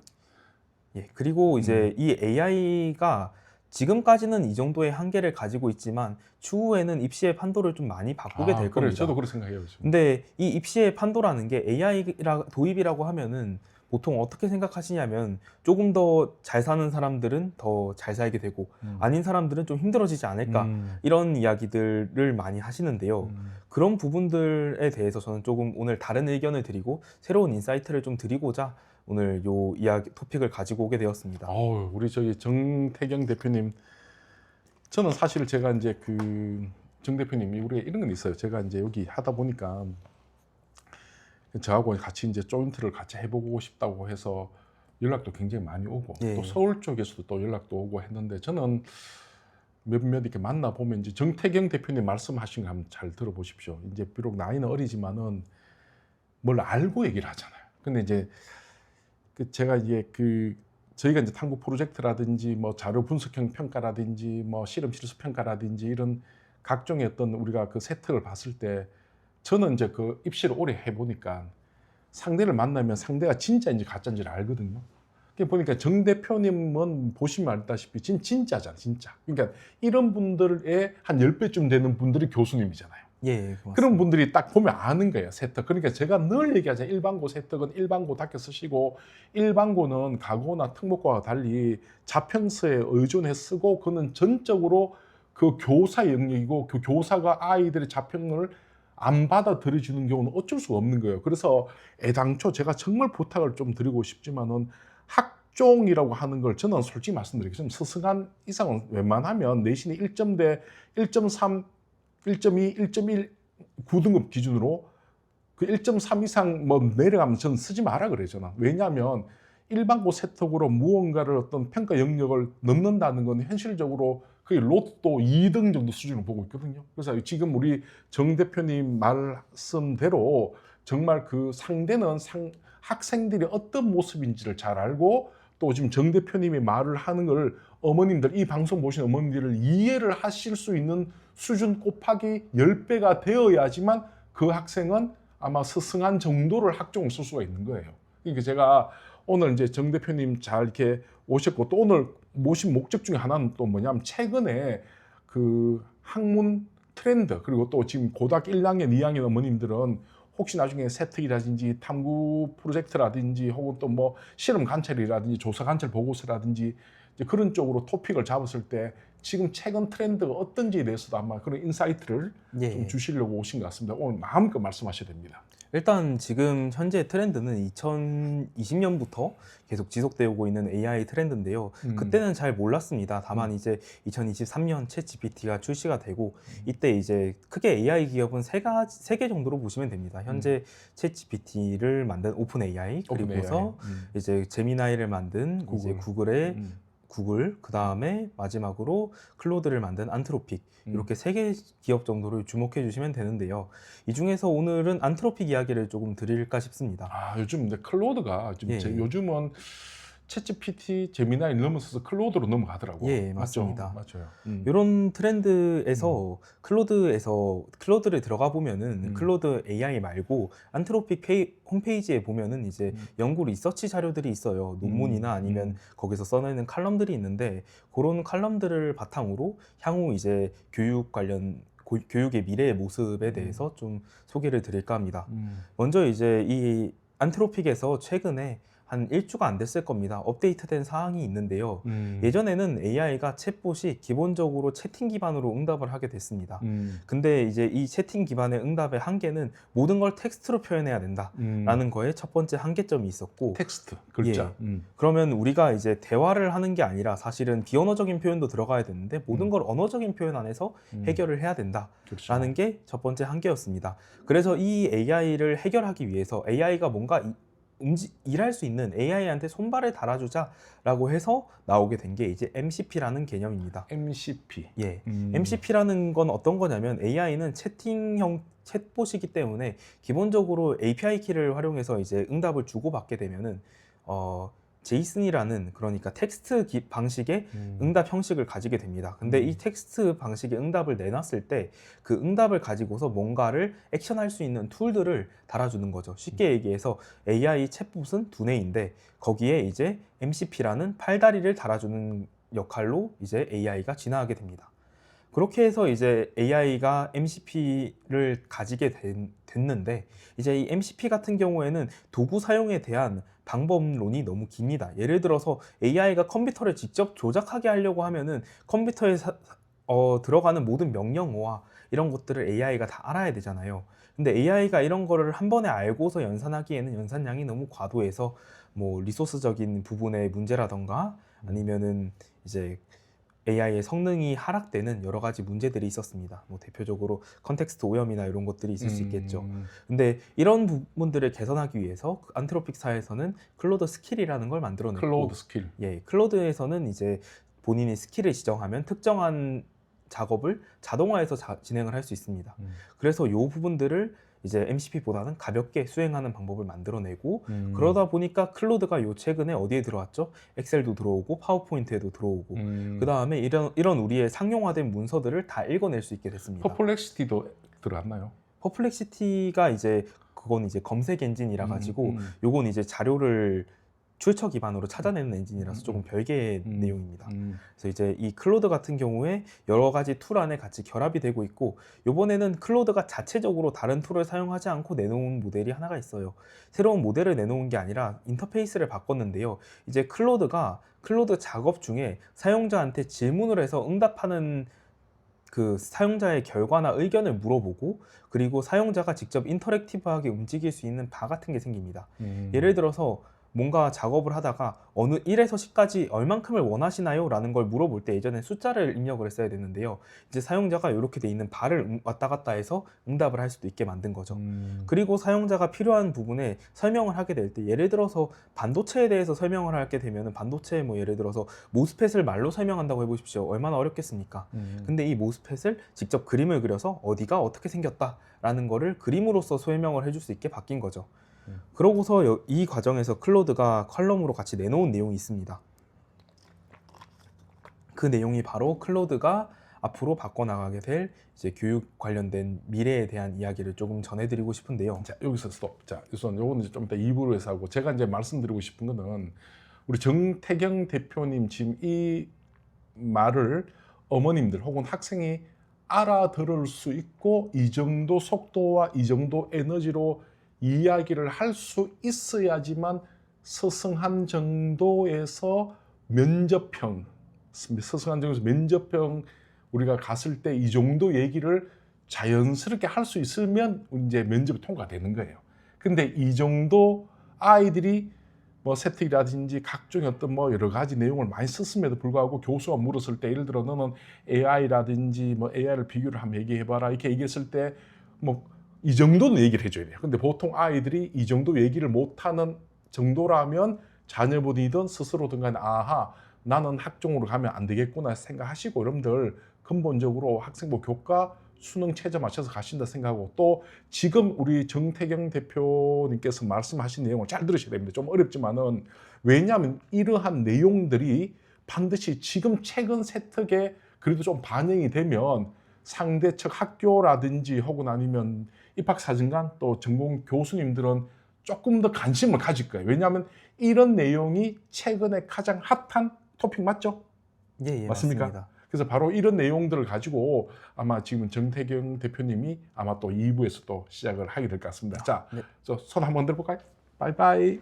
S2: 예, 그리고 이제 이 AI가 지금까지는 이 정도의 한계를 가지고 있지만 추후에는 입시의 판도를 좀 많이 바꾸게 될
S1: 그래,
S2: 겁니다.
S1: 저도 그렇게 생각해요. 지금.
S2: 근데 이 입시의 판도라는 게 AI 도입이라고 하면은 보통 어떻게 생각하시냐면 조금 더 잘 사는 사람들은 더 잘 살게 되고 아닌 사람들은 좀 힘들어지지 않을까 이런 이야기들을 많이 하시는데요. 그런 부분들에 대해서 저는 조금 오늘 다른 의견을 드리고 새로운 인사이트를 좀 드리고자 오늘 요 이야기 토픽을 가지고 오게 되었습니다.
S1: 우리 저기 정태경 대표님, 저는 사실 제가 이제 그 정 대표님이 우리가 이런 건 있어요. 제가 이제 여기 하다 보니까 저하고 같이 이제 조인트를 같이 해보고 싶다고 해서 연락도 굉장히 많이 오고
S2: 예.
S1: 또 서울 쪽에서도 또 연락도 오고 했는데 저는 몇몇 이렇게 만나 보면 이제 정태경 대표님 말씀하신 거 한번 잘 들어보십시오. 이제 비록 나이는 어리지만은 뭘 알고 얘기를 하잖아요. 근데 이제 제가 이제 저희가 이제 탐구 프로젝트라든지 뭐 자료 분석형 평가라든지 뭐 실험 실습 평가라든지 이런 각종의 어떤 우리가 그 세트를 봤을 때 저는 이제 그 입시를 오래 해보니까 상대를 만나면 상대가 진짜인지 가짜인지를 알거든요. 보니까 정 대표님은 보시면 알다시피 진짜잖아, 진짜. 그러니까 이런 분들의 한 10배쯤 되는 분들이 교수님이잖아요.
S2: 예, 고맙습니다.
S1: 그런 분들이 딱 보면 아는 거예요, 세특. 그러니까 제가 늘 얘기하잖아요. 일반고 세특은 일반고답게 쓰시고 일반고는 가고나 특목고와 달리 자평서에 의존해 쓰고 그는 전적으로 그 교사 영역이고 그 교사가 아이들의 자평을 안 받아들여주는 경우는 어쩔 수가 없는 거예요. 그래서 애당초 제가 정말 부탁을 좀 드리고 싶지만은 학종이라고 하는 걸 저는 솔직히 말씀드리겠습니다. 서승한 이상은 웬만하면 내신이 1점대 1.3 1.2, 1.1 9등급 기준으로 그 1.3 이상 뭐 내려가면 저는 쓰지 마라 그래요, 저는. 왜냐하면 일반고 세특으로 무언가를 어떤 평가 영역을 넘는다는 건 현실적으로 거의 로또 2등 정도 수준을 보고 있거든요. 그래서 지금 우리 정 대표님 말씀대로 정말 그 상대는 학생들이 어떤 모습인지를 잘 알고 또 지금 정 대표님이 말을 하는 걸 어머님들, 이 방송 보시는 어머님들을 이해를 하실 수 있는 수준 곱하기 10배가 되어야지만 그 학생은 아마 스승한 정도를 학종을 쓸 수가 있는 거예요. 그러니까 제가 오늘 이제 정 대표님 잘 이렇게 오셨고 또 오늘 모신 목적 중에 하나는 또 뭐냐면 최근에 그 학문 트렌드 그리고 또 지금 고등학교 1학년, 2학년 어머님들은 혹시 나중에 세특이라든지 탐구 프로젝트라든지 혹은 또 뭐 실험 관찰이라든지 조사 관찰 보고서라든지 이제 그런 쪽으로 토픽을 잡았을 때 지금 최근 트렌드가 어떤지에 대해서도 아마 그런 인사이트를 좀 주시려고 오신 것 같습니다. 오늘 마음껏 말씀하셔야 됩니다.
S2: 일단 지금 현재 트렌드는 2020년부터 계속 지속되어 오고 있는 AI 트렌드인데요. 그때는 잘 몰랐습니다. 다만 이제 2023년 챗GPT가 출시가 되고 이때 이제 크게 AI 기업은 세 개 정도로 보시면 됩니다. 현재 챗GPT를 만든 오픈 AI 그리고서 이제 제미나이를 만든 이제 구글의 구글, 그 다음에 마지막으로 클로드를 만든 안트로픽 이렇게 세 개 기업 정도를 주목해 주시면 되는데요. 이 중에서 오늘은 안트로픽 이야기를 조금 드릴까 싶습니다.
S1: 요즘 근데 클로드가 요즘은 챗GPT, 제미나이 넘어서서 클로드로 넘어가더라고요.
S2: 예, 맞습니다.
S1: 맞아요.
S2: 이런 트렌드에서 클로드를 들어가 보면은 클로드 AI 말고 안트로픽 홈페이지에 보면은 이제 연구 리서치 자료들이 있어요. 논문이나 아니면 거기서 써내는 칼럼들이 있는데 그런 칼럼들을 바탕으로 향후 이제 교육 관련 교육의 미래의 모습에 대해서 좀 소개를 드릴까 합니다. 먼저 이제 이 안트로픽에서 최근에 한 1주가 안 됐을 겁니다. 업데이트된 사항이 있는데요. 예전에는 AI가 챗봇이 기본적으로 채팅 기반으로 응답을 하게 됐습니다. 근데 이제 이 채팅 기반의 응답의 한계는 모든 걸 텍스트로 표현해야 된다라는 거에 첫 번째 한계점이 있었고
S1: 텍스트, 글자.
S2: 그러면 우리가 이제 대화를 하는 게 아니라 사실은 비언어적인 표현도 들어가야 되는데 모든 걸 언어적인 표현 안에서 해결을 해야 된다라는 게 첫 번째 한계였습니다. 그래서 이 AI를 해결하기 위해서 AI가 뭔가 일할 수 있는 AI한테 손발을 달아주자라고 해서 나오게 된 게 이제 MCP라는 개념입니다.
S1: MCP.
S2: 예, MCP라는 건 어떤 거냐면 AI는 채팅형 챗봇이기 때문에 기본적으로 API 키를 활용해서 이제 응답을 주고받게 되면은 제이슨이라는 그러니까 텍스트 방식의 응답 형식을 가지게 됩니다. 근데 이 텍스트 방식의 응답을 내놨을 때 그 응답을 가지고서 뭔가를 액션할 수 있는 툴들을 달아주는 거죠. 쉽게 얘기해서 AI 챗봇은 두뇌인데 거기에 이제 MCP라는 팔다리를 달아주는 역할로 이제 AI가 진화하게 됩니다. 그렇게 해서 이제 AI가 MCP를 가지게 됐는데 이제 이 MCP 같은 경우에는 도구 사용에 대한 방법론이 너무 깁니다. 예를 들어서 AI가 컴퓨터를 직접 조작하게 하려고 하면은 컴퓨터에 들어가는 모든 명령어와 이런 것들을 AI가 다 알아야 되잖아요. 근데 AI가 이런 거를 한 번에 알고서 연산하기에는 연산량이 너무 과도해서 뭐 리소스적인 부분의 문제라던가 아니면은 이제 AI의 성능이 하락되는 여러 가지 문제들이 있었습니다. 뭐 대표적으로 컨텍스트 오염이나 이런 것들이 있을 수 있겠죠. 근데 이런 부분들을 개선하기 위해서 안트로픽사에서는 클로드 스킬이라는 걸 만들어냈고,
S1: 클로드 스킬.
S2: 예, 클로드에서는 이제 본인이 스킬을 지정하면 특정한 작업을 자동화해서 진행을 할 수 있습니다. 그래서 이 부분들을 이제 MCP보다는 가볍게 수행하는 방법을 만들어내고 그러다 보니까 클로드가 요 최근에 어디에 들어왔죠? 엑셀도 들어오고 파워포인트에도 들어오고 그 다음에 이런 우리의 상용화된 문서들을 다 읽어낼 수 있게 됐습니다.
S1: 퍼플렉시티도 들어갔나요?
S2: 퍼플렉시티가 이제 그건 이제 검색 엔진이라 가지고 요건 이제 자료를 출처 기반으로 찾아내는 엔진이라서 조금 별개의 내용입니다. 그래서 이제 이 클로드 같은 경우에 여러 가지 툴 안에 같이 결합이 되고 있고 요번에는 클로드가 자체적으로 다른 툴을 사용하지 않고 내놓은 모델이 하나가 있어요. 새로운 모델을 내놓은 게 아니라 인터페이스를 바꿨는데요. 이제 클로드 작업 중에 사용자한테 질문을 해서 응답하는 그 사용자의 결과나 의견을 물어보고 그리고 사용자가 직접 인터랙티브하게 움직일 수 있는 바 같은 게 생깁니다. 예를 들어서 뭔가 작업을 하다가 어느 1에서 10까지 얼만큼을 원하시나요? 라는 걸 물어볼 때 예전에 숫자를 입력을 했어야 되는데요. 이제 사용자가 이렇게 돼 있는 바를 왔다 갔다 해서 응답을 할 수도 있게 만든 거죠. 그리고 사용자가 필요한 부분에 설명을 하게 될 때 예를 들어서 반도체에 대해서 설명을 하게 되면 반도체 뭐 예를 들어서 모스펫을 말로 설명한다고 해보십시오. 얼마나 어렵겠습니까? 근데 이 모스펫을 직접 그림을 그려서 어디가 어떻게 생겼다 라는 거를 그림으로써 설명을 해줄 수 있게 바뀐 거죠. 그러고서 이 과정에서 클로드가 컬럼으로 같이 내놓은 내용이 있습니다. 그 내용이 바로 클로드가 앞으로 바꿔나가게 될 이제 교육 관련된 미래에 대한 이야기를 조금 전해드리고 싶은데요.
S1: 자, 여기서 스톱. 자, 우선 요거는 이제 좀 이따 2부로 해서 하고 제가 이제 말씀드리고 싶은 거는 우리 정태경 대표님 지금 이 말을 어머님들 혹은 학생이 알아들을 수 있고 이 정도 속도와 이 정도 에너지로 이야기를 할 수 있어야지만 서성한 정도에서 면접형 우리가 갔을 때 이 정도 얘기를 자연스럽게 할 수 있으면 이제 면접이 통과되는 거예요. 근데 이 정도 아이들이 뭐 세특이라든지 각종의 어떤 뭐 여러 가지 내용을 많이 썼음에도 불구하고 교수가 물었을 때 예를 들어 너는 AI라든지 뭐 AI를 비교를 한번 얘기해봐라 이렇게 얘기했을 때 뭐 이 정도는 얘기를 해줘야 돼요. 근데 보통 아이들이 이 정도 얘기를 못하는 정도라면 자녀분이든 스스로든 간에 아하 나는 학종으로 가면 안 되겠구나 생각하시고 여러분들 근본적으로 학생부 교과 수능 체제 맞춰서 가신다 생각하고 또 지금 우리 정태경 대표님께서 말씀하신 내용을 잘 들으셔야 됩니다. 좀 어렵지만은 왜냐하면 이러한 내용들이 반드시 지금 최근 세특에 그래도 좀 반영이 되면 상대 측 학교라든지 혹은 아니면 입학사정관 또 전공 교수님들은 조금 더 관심을 가질 거예요. 왜냐하면 이런 내용이 최근에 가장 핫한 토픽 맞죠?
S2: 예,
S1: 맞습니까?
S2: 맞습니다.
S1: 그래서 바로 이런 내용들을 가지고 아마 지금 정태경 대표님이 아마 또 2부에서 또 시작을 하게 될 것 같습니다. 자,
S2: 네.
S1: 손 한번 들어볼까요? 바이바이.